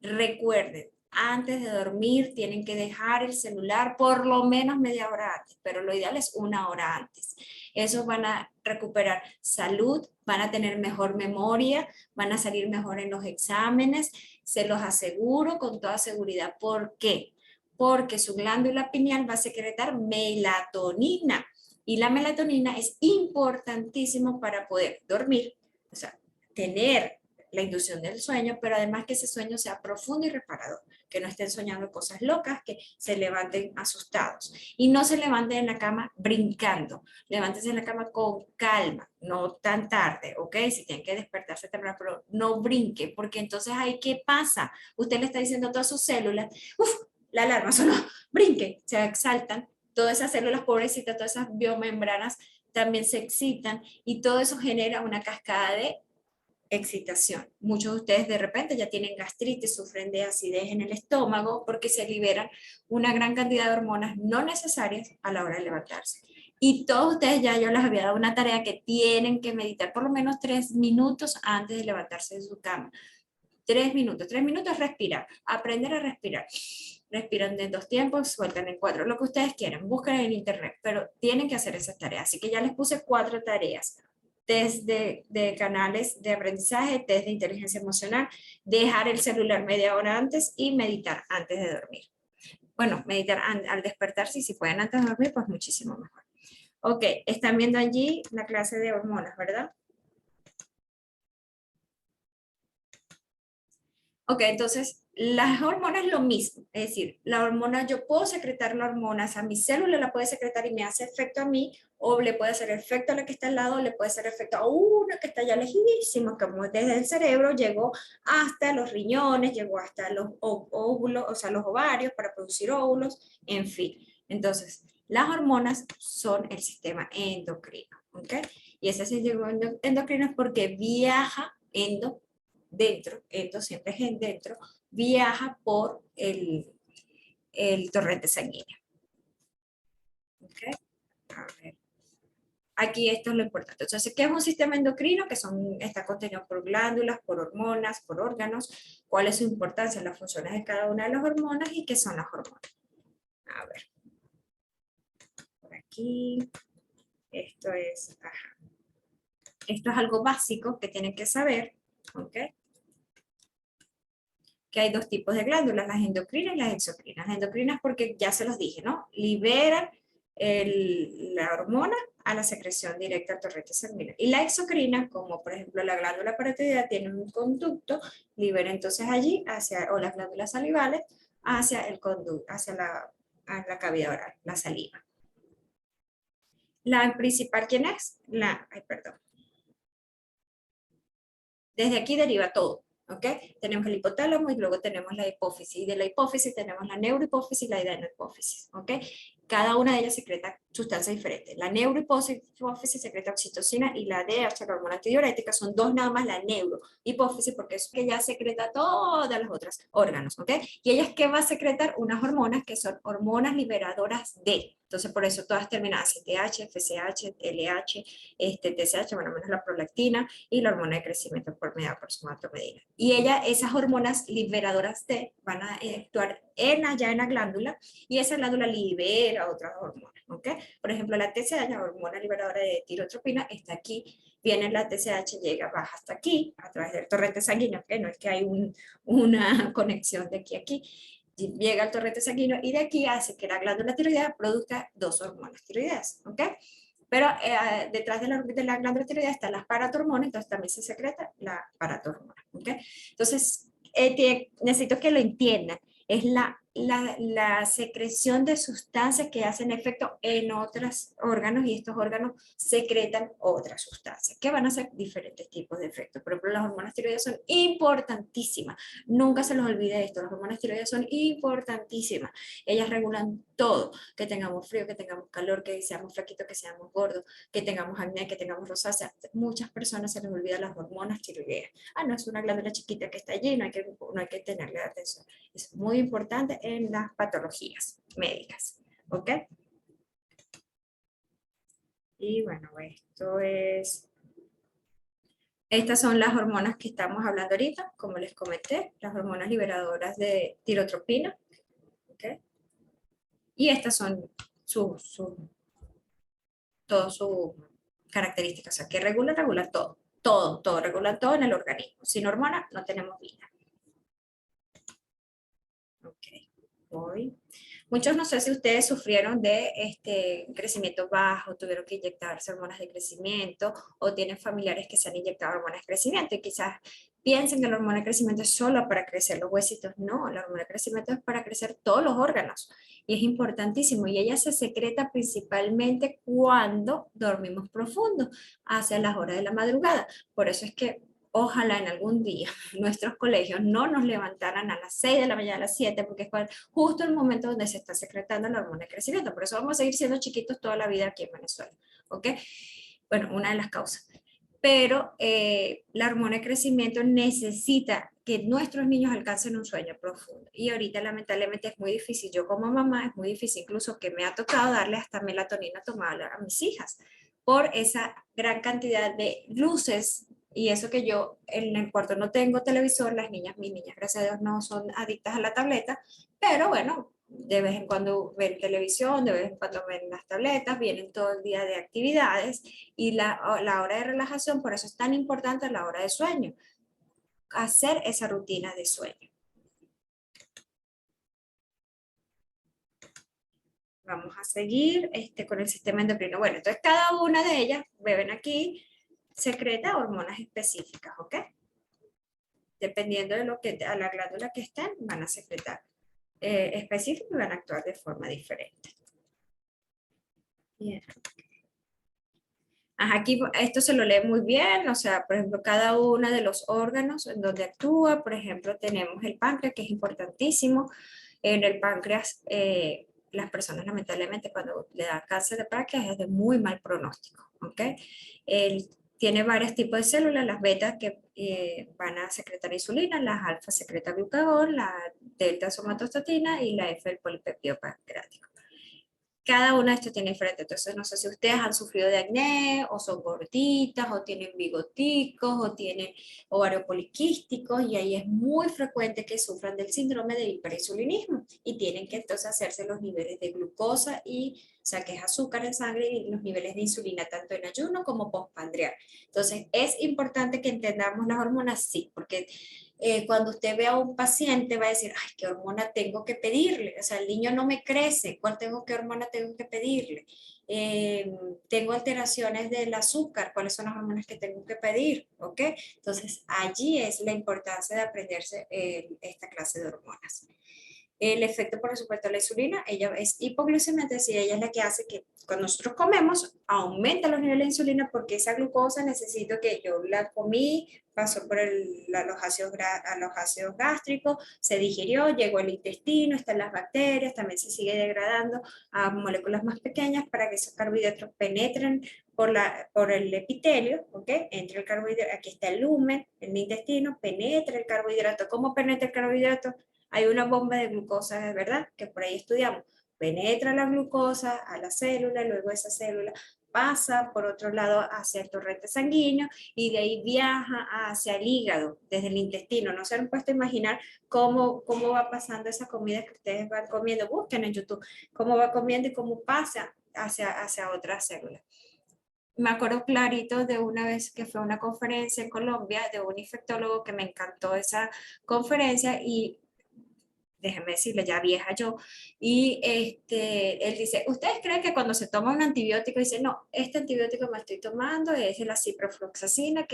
[SPEAKER 1] Recuerden, antes de dormir tienen que dejar el celular por lo menos media hora antes, pero lo ideal es una hora antes. Esos van a recuperar salud, van a tener mejor memoria, van a salir mejor en los exámenes, se los aseguro con toda seguridad. ¿Por qué? Porque su glándula pineal va a secretar melatonina y la melatonina es importantísimo para poder dormir, o sea, tener la inducción del sueño, pero además que ese sueño sea profundo y reparador, que no estén soñando cosas locas, que se levanten asustados y no se levanten en la cama brincando, levántense en la cama con calma, no tan tarde, ¿ok? Si tienen que despertarse temprano, pero no brinque, porque entonces ahí, ¿qué pasa? Usted le está diciendo a todas sus células, ¡uf! La alarma sonó, brinque, se exaltan, todas esas células pobrecitas, todas esas biomembranas también se excitan y todo eso genera una cascada de excitación. Muchos de ustedes de repente ya tienen gastritis, sufren de acidez en el estómago porque se liberan una gran cantidad de hormonas no necesarias a la hora de levantarse. Y todos ustedes ya yo les había dado una tarea que tienen que meditar por lo menos 3 minutos antes de levantarse de su cama. 3 minutos respirar, aprender a respirar. Respiran en 2 tiempos, sueltan en 4, lo que ustedes quieran, busquen en internet, pero tienen que hacer esas tareas. Así que ya les puse 4 tareas. Test de canales de aprendizaje, test de inteligencia emocional, dejar el celular media hora antes y meditar antes de dormir. Bueno, meditar al despertarse y si pueden antes de dormir, pues muchísimo mejor. Ok, están viendo allí la clase de hormonas, ¿verdad? Ok, entonces las hormonas lo mismo, es decir, la hormona, yo puedo secretar la hormona, o sea, mi célula la puede secretar y me hace efecto a mí, o le puede hacer efecto a la que está al lado, o le puede hacer efecto a una que está ya lejísima, como desde el cerebro llegó hasta los riñones, llegó hasta los óvulos, o sea, los ovarios para producir óvulos, en fin. Entonces, las hormonas son el sistema endocrino, ¿ok? Y ese sistema endocrino es porque viaja dentro, esto siempre es en dentro, viaja por el torrente sanguíneo. ¿Ok? A ver. Aquí esto es lo importante. Entonces, ¿qué es un sistema endocrino? Que está contenido por glándulas, por hormonas, por órganos. ¿Cuál es su importancia? Las funciones de cada una de las hormonas y qué son las hormonas. A ver, por aquí. Esto es, ajá. Esto es algo básico que tienen que saber, ¿ok? Que hay dos tipos de glándulas, las endocrinas y las exocrinas. Las endocrinas porque ya se los dije, ¿no? Liberan la hormona a la secreción directa al torrente sanguíneo. Y la exocrina, como por ejemplo la glándula parotidiana tiene un conducto, libera entonces allí, o las glándulas salivales, hacia el conducto, hacia la cavidad oral, la saliva. La principal, ¿quién es? Ay, perdón. Desde aquí deriva todo, ¿ok? Tenemos el hipotálamo y luego tenemos la hipófisis. Y de la hipófisis tenemos la neurohipófisis y la adenohipófisis, ¿ok? Cada una de ellas secreta sustancias diferentes. La neurohipófisis secreta oxitocina y la DHA, la hormona antidiurética, son dos nada más la neurohipófisis porque es que ya secreta todas las otras órganos, ¿ok? Y ellas que va a secretar unas hormonas que son hormonas liberadoras de. Entonces, por eso todas terminadas en TH, FSH, LH, TSH, bueno, menos la prolactina, y la hormona de crecimiento por medio por somatomedina. Y esas hormonas liberadoras T van a actuar allá en la glándula y esa glándula libera otras hormonas, ¿ok? Por ejemplo, la TSH, la hormona liberadora de tirotropina, está aquí, viene la TSH, llega, baja hasta aquí, a través del torrente sanguíneo, que no es que hay una conexión de aquí a aquí, llega al torrente sanguíneo y de aquí hace que la glándula tiroidea produzca dos hormonas tiroideas, ¿ok? Pero detrás de la glándula tiroidea están las paratormonas, entonces también se secreta la paratormona. ¿Okay? Entonces, necesito que lo entiendan. Es la secreción de sustancias que hacen efecto en otros órganos y estos órganos secretan otras sustancias que van a hacer diferentes tipos de efectos. Por ejemplo, las hormonas tiroideas son importantísimas. Nunca se los olvide esto. Las hormonas tiroideas son importantísimas. Ellas regulan todo, que tengamos frío, que tengamos calor, que seamos flaquitos, que seamos gordos, que tengamos acné, que tengamos rosácea. Muchas personas se les olvidan las hormonas tiroideas. Ah, no, es una glándula chiquita que está allí, no hay que tenerle atención. Es muy importante en las patologías médicas, ¿ok? Y bueno, estas son las hormonas que estamos hablando ahorita, como les comenté, las hormonas liberadoras de tirotropina, ¿ok? Y estas son todas sus características, o sea, que regula todo, todo, regula todo en el organismo. Sin hormona no tenemos vida. Ok, voy. Muchos no sé si ustedes sufrieron de crecimiento bajo, tuvieron que inyectarse hormonas de crecimiento o tienen familiares que se han inyectado hormonas de crecimiento y quizás piensen que la hormona de crecimiento es solo para crecer los huesitos. No, la hormona de crecimiento es para crecer todos los órganos y es importantísimo y ella se secreta principalmente cuando dormimos profundo, hacia las horas de la madrugada. Por eso es que ojalá en algún día nuestros colegios no nos levantaran a las 6 de la mañana, a las 7, porque es justo el momento donde se está secretando la hormona de crecimiento. Por eso vamos a seguir siendo chiquitos toda la vida aquí en Venezuela. ¿Ok? Bueno, una de las causas. Pero la hormona de crecimiento necesita que nuestros niños alcancen un sueño profundo. Y ahorita lamentablemente es muy difícil. Yo como mamá es muy difícil, incluso que me ha tocado darle hasta melatonina tomada a mis hijas por esa gran cantidad de luces y eso que yo en el cuarto no tengo televisor, mis niñas, gracias a Dios, no son adictas a la tableta, pero bueno, de vez en cuando ven televisión, de vez en cuando ven las tabletas, vienen todo el día de actividades y la hora de relajación, por eso es tan importante la hora de sueño, hacer esa rutina de sueño. Vamos a seguir con el sistema endocrino. Bueno, entonces cada una de ellas, ven aquí, secreta hormonas específicas, ¿ok? Dependiendo de lo que a la glándula que estén, van a secretar específico y van a actuar de forma diferente. Bien. Ajá, aquí esto se lo lee muy bien, o sea, por ejemplo, cada uno de los órganos en donde actúa, por ejemplo, tenemos el páncreas, que es importantísimo. En el páncreas, las personas lamentablemente cuando le dan cáncer de páncreas es de muy mal pronóstico, ¿ok? Él tiene varios tipos de células, las betas que van a secretar insulina, las alfa secretan glucagón, la delta somatostatina y la F el polipeptido pancreático. Cada uno de estos tiene diferente. Entonces, no sé si ustedes han sufrido de acné, o son gorditas, o tienen bigoticos, o tienen ovarios poliquísticos, y ahí es muy frecuente que sufran del síndrome de hiperinsulinismo y tienen que entonces hacerse los niveles de glucosa y, o sea, que es azúcar en sangre, y los niveles de insulina tanto en ayuno como postprandial. Entonces, ¿es importante que entendamos las hormonas? Sí, porque cuando usted ve a un paciente va a decir, ay, ¿qué hormona tengo que pedirle? O sea, el niño no me crece, ¿qué hormona tengo que pedirle? Tengo alteraciones del azúcar, ¿cuáles son las hormonas que tengo que pedir? ¿Ok? Entonces, allí es la importancia de aprenderse esta clase de hormonas. El efecto, por supuesto, de la insulina, ella es hipoglucemia, es decir, ella es la que hace que cuando nosotros comemos, aumenta los niveles de insulina porque esa glucosa necesito que yo la comí, pasó por los ácidos gástricos, se digirió, llegó al intestino, están las bacterias, también se sigue degradando a moléculas más pequeñas para que esos carbohidratos penetren por el epitelio, ¿ok? Entre el carbohidrato, aquí está el lumen, en el intestino, penetra el carbohidrato. ¿Cómo penetra el carbohidrato? Hay una bomba de glucosa, es verdad, que por ahí estudiamos. Penetra la glucosa a la célula, luego esa célula pasa por otro lado hacia el torrente sanguíneo y de ahí viaja hacia el hígado, desde el intestino. No se han puesto a imaginar cómo va pasando esa comida que ustedes van comiendo. Busquen en YouTube cómo va comiendo y cómo pasa hacia otras células. Me acuerdo clarito de una vez que fue a una conferencia en Colombia de un infectólogo que me encantó esa conferencia y déjeme decirle, ya vieja yo, y él dice, ¿ustedes creen que cuando se toma un antibiótico, dice, no, este antibiótico me estoy tomando es la ciprofloxacina,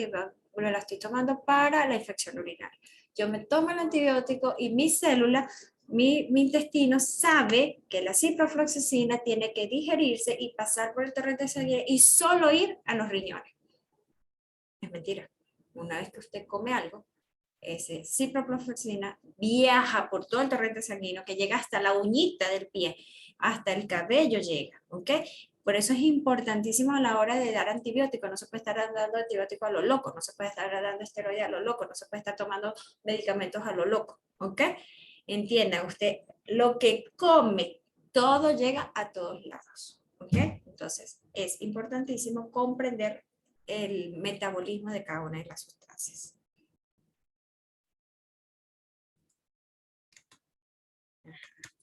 [SPEAKER 1] bueno, la estoy tomando para la infección urinaria? Yo me tomo el antibiótico y mi célula, mi intestino sabe que la ciprofloxacina tiene que digerirse y pasar por el torrente sanguíneo y solo ir a los riñones. Es mentira. Una vez que usted come algo, ese ciprofloxacina viaja por todo el torrente sanguíneo que llega hasta la uñita del pie, hasta el cabello llega, ¿ok? Por eso es importantísimo a la hora de dar antibióticos. No se puede estar dando antibióticos a lo loco, no se puede estar dando esteroides a lo loco, no se puede estar tomando medicamentos a lo loco, ¿ok? Entienda, usted lo que come, todo llega a todos lados, ¿ok? Entonces, es importantísimo comprender el metabolismo de cada una de las sustancias.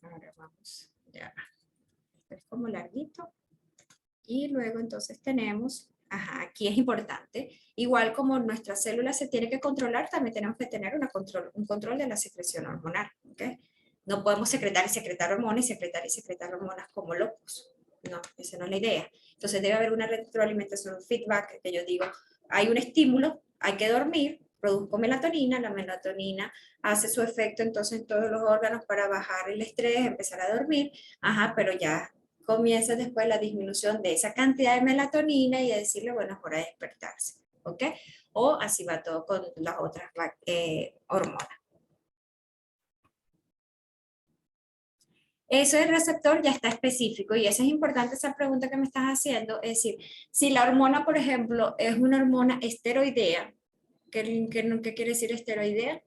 [SPEAKER 1] Ahora vamos, ya, esto es como larguito. Y luego entonces tenemos, ajá, aquí es importante, igual como nuestra célula se tiene que controlar, también tenemos que tener un control de la secreción hormonal, ¿ok? No podemos secretar y secretar hormonas y secretar hormonas como locos. No, esa no es la idea. Entonces debe haber una retroalimentación, un feedback, que yo digo, hay un estímulo, hay que dormir, produzco melatonina, la melatonina hace su efecto entonces en todos los órganos para bajar el estrés, empezar a dormir, ajá, pero ya comienza después la disminución de esa cantidad de melatonina y a decirle, bueno, es hora de despertarse, ¿ok? O así va todo con las otras hormonas. Eso del receptor ya está específico y eso es importante, esa pregunta que me estás haciendo, es decir, si la hormona, por ejemplo, es una hormona esteroidea, ¿qué quiere decir esteroidea?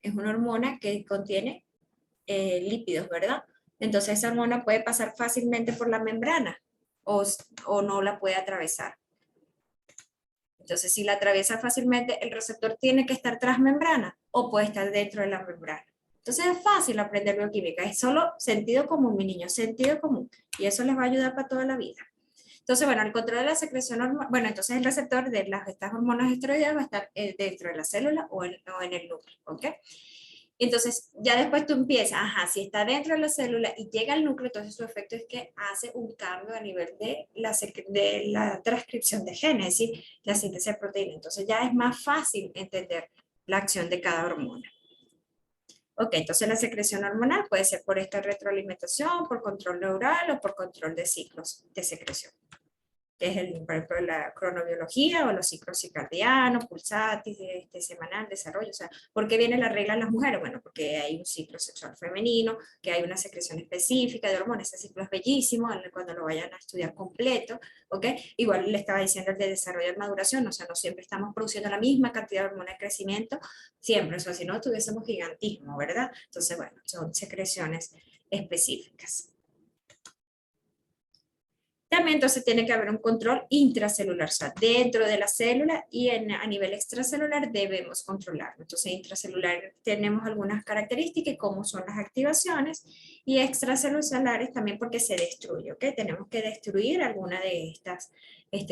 [SPEAKER 1] Es una hormona que contiene lípidos, ¿verdad? Entonces esa hormona puede pasar fácilmente por la membrana o no la puede atravesar. Entonces, si la atraviesa fácilmente, el receptor tiene que estar tras membrana o puede estar dentro de la membrana. Entonces, es fácil aprender bioquímica, es solo sentido común, mi niño, sentido común. Y eso les va a ayudar para toda la vida. Entonces, bueno, el control de la secreción hormonal, bueno, entonces el receptor de estas hormonas esteroideas va a estar dentro de la célula o en el núcleo, ¿ok? Entonces, ya después tú empiezas, ajá, si está dentro de la célula y llega al núcleo, entonces su efecto es que hace un cambio a nivel de la transcripción de genes, es decir, la síntesis de proteína. Entonces ya es más fácil entender la acción de cada hormona. Ok, entonces la secreción hormonal puede ser por esta retroalimentación, por control neural o por control de ciclos de secreción, que es por ejemplo, la cronobiología o los ciclos circadianos, pulsatis, semanal, desarrollo. O sea, ¿por qué viene la regla en las mujeres? Bueno, porque hay un ciclo sexual femenino, que hay una secreción específica de hormonas. Ese ciclo es bellísimo cuando lo vayan a estudiar completo, ¿ok? Igual le estaba diciendo el de desarrollo y maduración, o sea, no siempre estamos produciendo la misma cantidad de hormona de crecimiento, siempre, o sea, si no tuviésemos gigantismo, ¿verdad? Entonces, bueno, son secreciones específicas. También entonces tiene que haber un control intracelular, o sea, dentro de la célula y a nivel extracelular debemos controlarlo. Entonces, intracelular tenemos algunas características como son las activaciones y extracelulares también porque se destruye, ¿ok? Tenemos que destruir alguna de estas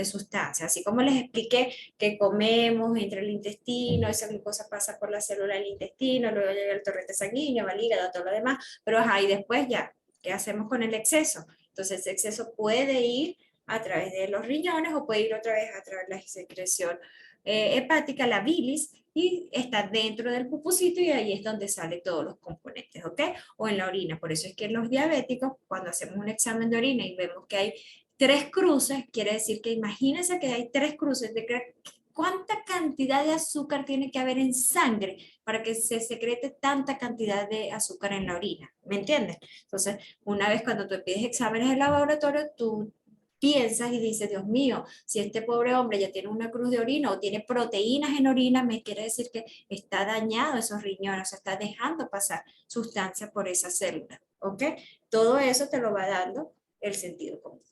[SPEAKER 1] sustancias. Así como les expliqué que comemos entre el intestino, esa glucosa pasa por la célula del intestino, luego llega el torrente sanguíneo, va al hígado, todo lo demás, pero ahí después ya, ¿qué hacemos con el exceso? Entonces, ese exceso puede ir a través de los riñones o puede ir otra vez a través de la secreción hepática, la bilis, y está dentro del pupusito y ahí es donde salen todos los componentes, ¿ok? O en la orina. Por eso es que los diabéticos, cuando hacemos un examen de orina y vemos que hay 3 cruces, quiere decir que imagínense que hay 3 cruces de cuánta cantidad de azúcar tiene que haber en sangre para que se secrete tanta cantidad de azúcar en la orina, ¿me entiendes? Entonces, una vez cuando tú pides exámenes de laboratorio, tú piensas y dices, Dios mío, si este pobre hombre ya tiene una cruz de orina o tiene proteínas en orina, me quiere decir que está dañado esos riñones, o sea, está dejando pasar sustancia por esa célula, ¿ok? Todo eso te lo va dando el sentido común.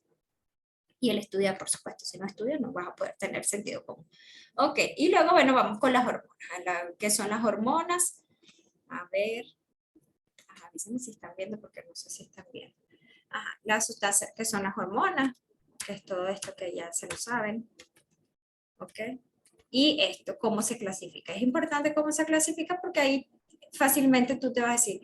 [SPEAKER 1] Y el estudiar, por supuesto, si no estudias no vas a poder tener sentido común. Ok, y luego, bueno, vamos con las hormonas. ¿Qué son las hormonas? A ver, avísenme si están viendo porque no sé si están viendo. Ajá, las sustancias que son las hormonas, que es todo esto que ya se lo saben. Ok, y esto, ¿cómo se clasifica? Es importante cómo se clasifica porque ahí fácilmente tú te vas a decir,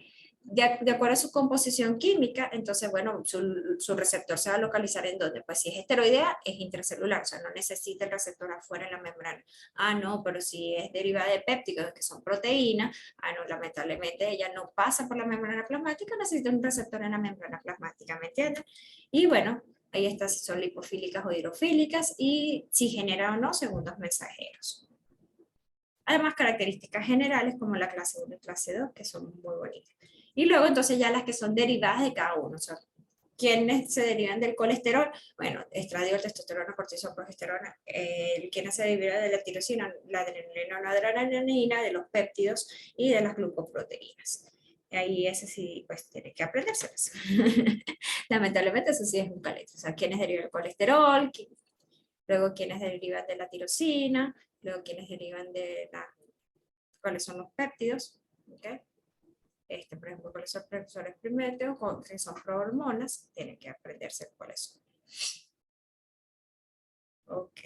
[SPEAKER 1] de acuerdo a su composición química, entonces, bueno, su receptor se va a localizar en dónde. Pues si es esteroidea, es intracelular, o sea, no necesita el receptor afuera en la membrana. Ah, no, pero si es derivada de péptidos, que son proteínas, ah, no, lamentablemente ella no pasa por la membrana plasmática, necesita un receptor en la membrana plasmática, ¿me entiendes? Y bueno, ahí está si son lipofílicas o hidrofílicas y si genera o no segundos mensajeros. Además, características generales como la clase 1 y clase 2, que son muy bonitas. Y luego entonces ya las que son derivadas de cada uno. O sea, ¿quiénes se derivan del colesterol? Bueno, estradiol, testosterona, cortisol, progesterona. ¿Quiénes se derivan de la tirosina? La adrenalina, la adrenalina, de los péptidos y de las glucoproteínas. Ahí ese sí, pues tiene que aprendérselas. Lamentablemente eso sí es un calete. O sea, ¿quiénes derivan del colesterol? Luego, ¿quiénes derivan de la tirosina? Luego, ¿quiénes derivan de la... ¿Cuáles son los péptidos? ¿Okay? Por ejemplo, cuáles son precursores priméticos, que son prohormonas, tienen que aprenderse cuáles son. Ok.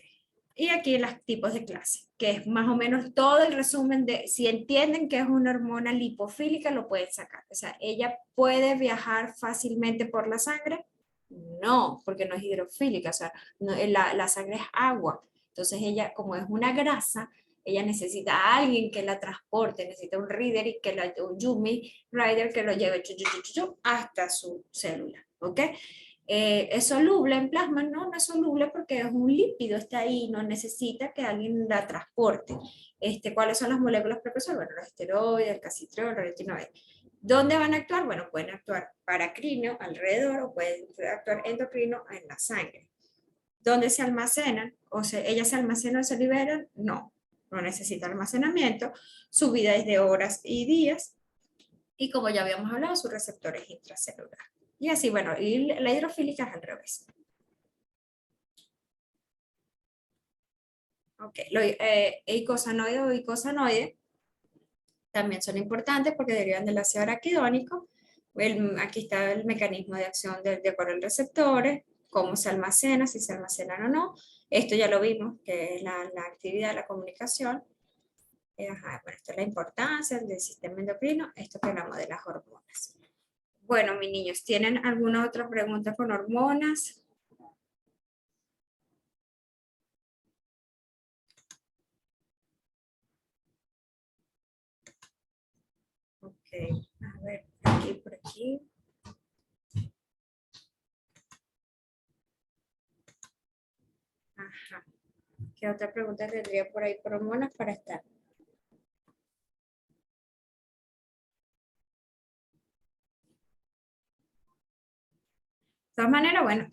[SPEAKER 1] Y aquí los tipos de clase, que es más o menos todo el resumen de, si entienden que es una hormona lipofílica, lo pueden sacar. O sea, ella puede viajar fácilmente por la sangre. No, porque no es hidrofílica, o sea, no, la sangre es agua. Entonces ella, como es una grasa, ella necesita a alguien que la transporte, necesita un reader y que un Yumi rider que lo lleve hasta su célula, ¿ok? ¿Es soluble en plasma? No, no es soluble porque es un lípido, está ahí, no necesita que alguien la transporte. ¿Cuáles son las moléculas precursoras? Bueno, los esteroides, el calcitriol, el retinoide. ¿Dónde van a actuar? Bueno, pueden actuar paracrino alrededor o pueden actuar endocrino en la sangre. ¿Dónde se almacenan? O sea, ¿ellas se almacenan o se liberan? No, no necesita almacenamiento. Su vida es de horas y días. Y como ya habíamos hablado, su receptor es intracelular. Y así, bueno, y la hidrofílica es al revés. Ok, eicosanoide o icosanoide también son importantes porque derivan del ácido araquidónico. Aquí está el mecanismo de acción de acuerdo a los receptores, cómo se almacena, si se almacenan o no. Esto ya lo vimos, que es la actividad, la comunicación. Ajá, bueno, esta es la importancia del sistema endocrino, esto que hablamos de las hormonas. Bueno, mis niños, ¿tienen alguna otra pregunta con hormonas? Ok, a ver, aquí, por aquí. Ajá. ¿Qué otra pregunta tendría por ahí por hormonas para estar? De todas maneras, bueno,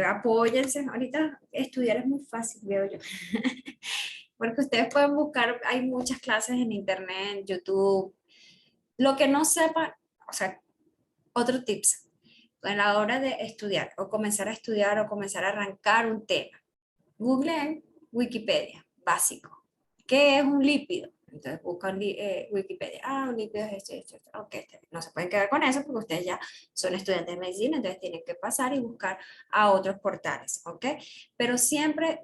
[SPEAKER 1] apóyense. Ahorita estudiar es muy fácil, veo yo. Porque ustedes pueden buscar, hay muchas clases en internet, en YouTube. Lo que no sepan, o sea, otro tips. a la hora de estudiar o comenzar a estudiar o comenzar a arrancar un tema. Google Wikipedia, básico. ¿Qué es un lípido? Entonces buscan Wikipedia. Ah, un lípido es esto. Ok, no se pueden quedar con eso porque ustedes ya son estudiantes de medicina, entonces tienen que pasar y buscar a otros portales, ¿ok? Pero siempre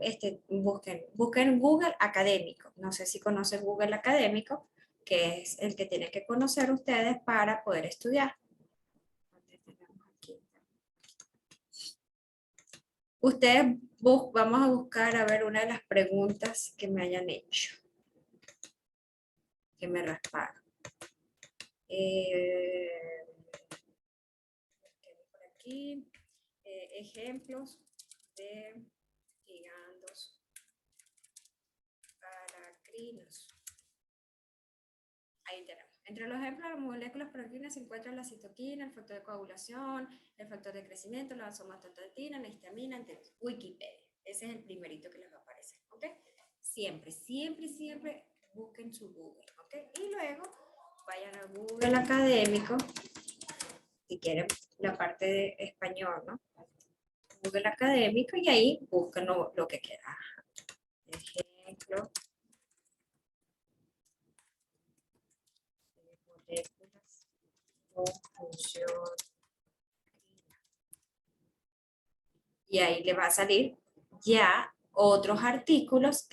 [SPEAKER 1] busquen Google académico. No sé si conocen Google académico, que es el que tienen que conocer ustedes para poder estudiar. Ustedes vamos a buscar a ver una de las preguntas que me hayan hecho, que me rasparon. Por aquí, ejemplos de ligandos paracrinos. Ahí tenemos. Entre los ejemplos de las moléculas paracrinas se encuentran la citoquina, el factor de coagulación, el factor de crecimiento, la somatostatina, la histamina, entre Wikipedia. Ese es el primerito que les va a aparecer, ¿ok? Siempre, siempre, siempre busquen su Google, ¿ok? Y luego vayan a Google académico, si quieren la parte de español, ¿no? Google académico y ahí buscan lo que quieran. Ejemplo de moléculas con función. Y ahí le va a salir ya otros artículos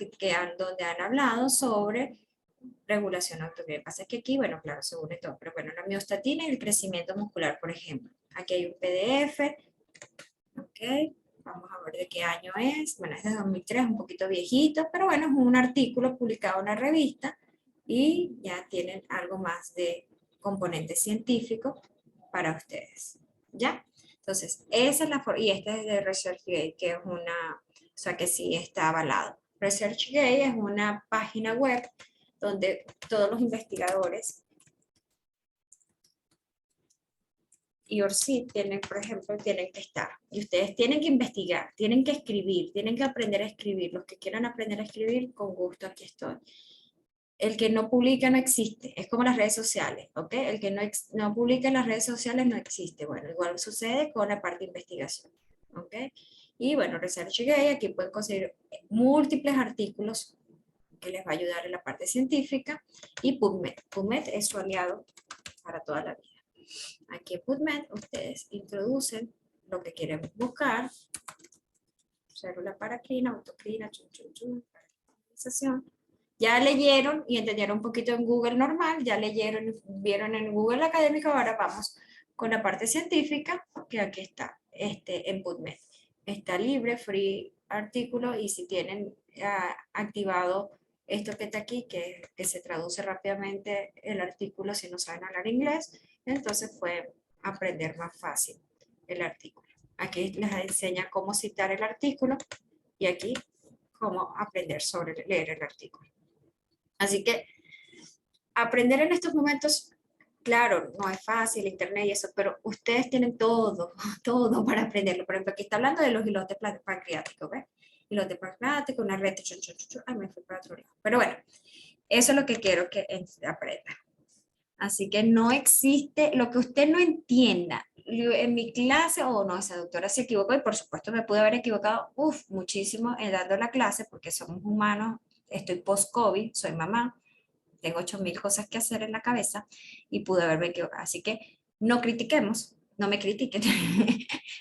[SPEAKER 1] donde han hablado sobre regulación autónoma. Lo que pasa es que aquí, bueno, claro, se une todo, pero bueno, la miostatina y el crecimiento muscular, por ejemplo. Aquí hay un PDF, ok, vamos a ver de qué año es. Bueno, es de 2003, un poquito viejito, pero bueno, es un artículo publicado en una revista y ya tienen algo más de componente científico para ustedes, ¿ya? Entonces, esa es la forma, y este es de ResearchGate, que es una, o sea, que sí está avalado. ResearchGate es una página web donde todos los investigadores y ORCID tienen, por ejemplo, tienen que estar. Y ustedes tienen que investigar, tienen que escribir, tienen que aprender a escribir. Los que quieran aprender a escribir, con gusto aquí estoy. El que no publica no existe, es como las redes sociales, ¿ok? El que no publica en las redes sociales no existe. Bueno, igual sucede con la parte de investigación, ¿ok? Y bueno, ResearchGate, aquí pueden conseguir múltiples artículos que les va a ayudar en la parte científica, y PubMed. PubMed es su aliado para toda la vida. Aquí en PubMed ustedes introducen lo que quieren buscar, célula paracrina, autocrina, organización. Ya leyeron y entendieron un poquito en Google normal, ya leyeron, vieron en Google académico, ahora vamos con la parte científica, que aquí está, en PubMed. Está libre, free artículo, y si tienen activado esto que está aquí, que se traduce rápidamente el artículo si no saben hablar inglés, entonces pueden aprender más fácil el artículo. Aquí les enseña cómo citar el artículo y aquí cómo aprender sobre leer el artículo. Así que aprender en estos momentos, claro, no es fácil, internet y eso, pero ustedes tienen todo, todo para aprenderlo. Por ejemplo, aquí está hablando de los hilotes pancreáticos, ¿ves? Hilote pancreático, una red, ay, me fui para otro lado. Pero bueno, eso es lo que quiero que aprendan. Así que no existe, lo que usted no entienda en mi clase, o no, esa doctora se equivocó, y por supuesto me pude haber equivocado, muchísimo en dando la clase, porque somos humanos, estoy post-COVID, soy mamá, tengo 8000 cosas que hacer en la cabeza y pude haberme equivocado. Así que no critiquemos, no me critiquen,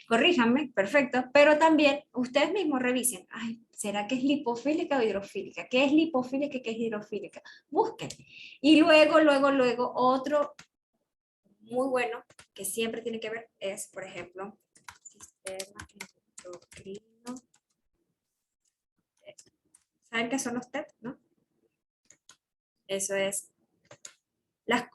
[SPEAKER 1] corríjanme, perfecto, pero también ustedes mismos revisen, ay, ¿será que es lipofílica o hidrofílica? ¿Qué es lipofílica y qué es hidrofílica? Busquen. Y luego, otro muy bueno que siempre tiene que ver es, por ejemplo, sistema endocrino. ¿Saben qué son los TED, no? Eso es las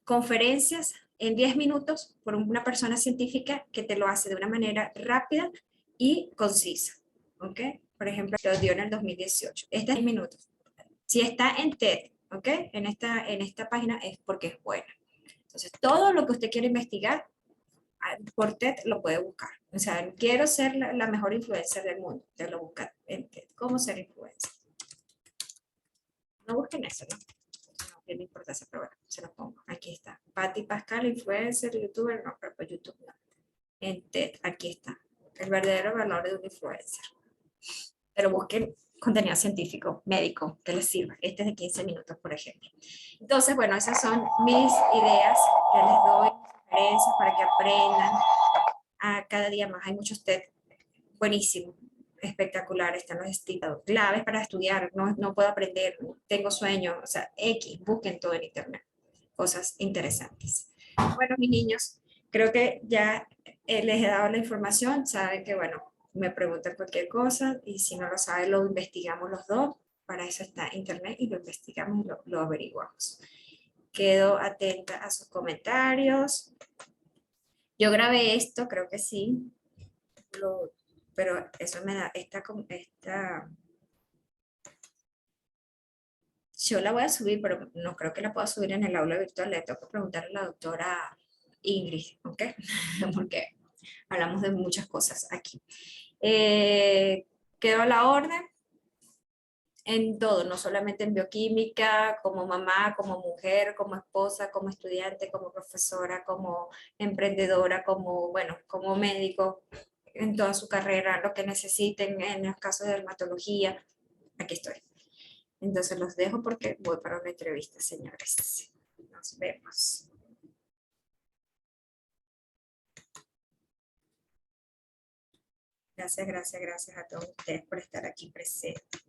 [SPEAKER 1] conferencias en 10 minutos por una persona científica que te lo hace de una manera rápida y concisa. ¿Ok? Por ejemplo, lo dio en el 2018. Este es 10 minutos. Si está en TED, ¿ok? En esta página es porque es buena. Entonces, todo lo que usted quiere investigar por TED lo puede buscar. O sea, quiero ser la mejor influencer del mundo. Te lo busca en TED. ¿Cómo ser influencer? No busquen eso, ¿no? No tiene importancia, pero bueno, se los pongo. Aquí está. Patti Pascal, influencer, youtuber, no, pero pues YouTube no. en TED. Aquí está. El verdadero valor de un influencer. Pero busquen contenido científico, médico, que les sirva. Este es de 15 minutos, por ejemplo. Entonces, bueno, esas son mis ideas que les doy, sugerencias para que aprendan a cada día más. Hay muchos TED buenísimos, espectaculares, están los estilos, claves para estudiar, no puedo aprender, tengo sueño, o sea, X, busquen todo en internet, cosas interesantes. Bueno, mis niños, creo que ya les he dado la información, saben que, bueno, me preguntan cualquier cosa y si no lo saben, lo investigamos los dos, para eso está internet y lo investigamos y lo averiguamos. Quedo atenta a sus comentarios. Yo grabé esto, creo que sí, pero eso me da yo la voy a subir, pero no creo que la pueda subir en el aula virtual. Le tengo que preguntar a la doctora Ingrid, ¿ok? Porque hablamos de muchas cosas aquí. Quedó a la orden en todo, no solamente en bioquímica, como mamá, como mujer, como esposa, como estudiante, como profesora, como emprendedora, como, bueno, como médico, en toda su carrera, lo que necesiten en los casos de dermatología, aquí estoy. Entonces los dejo porque voy para una entrevista, señores. Nos vemos. Gracias a todos ustedes por estar aquí presentes.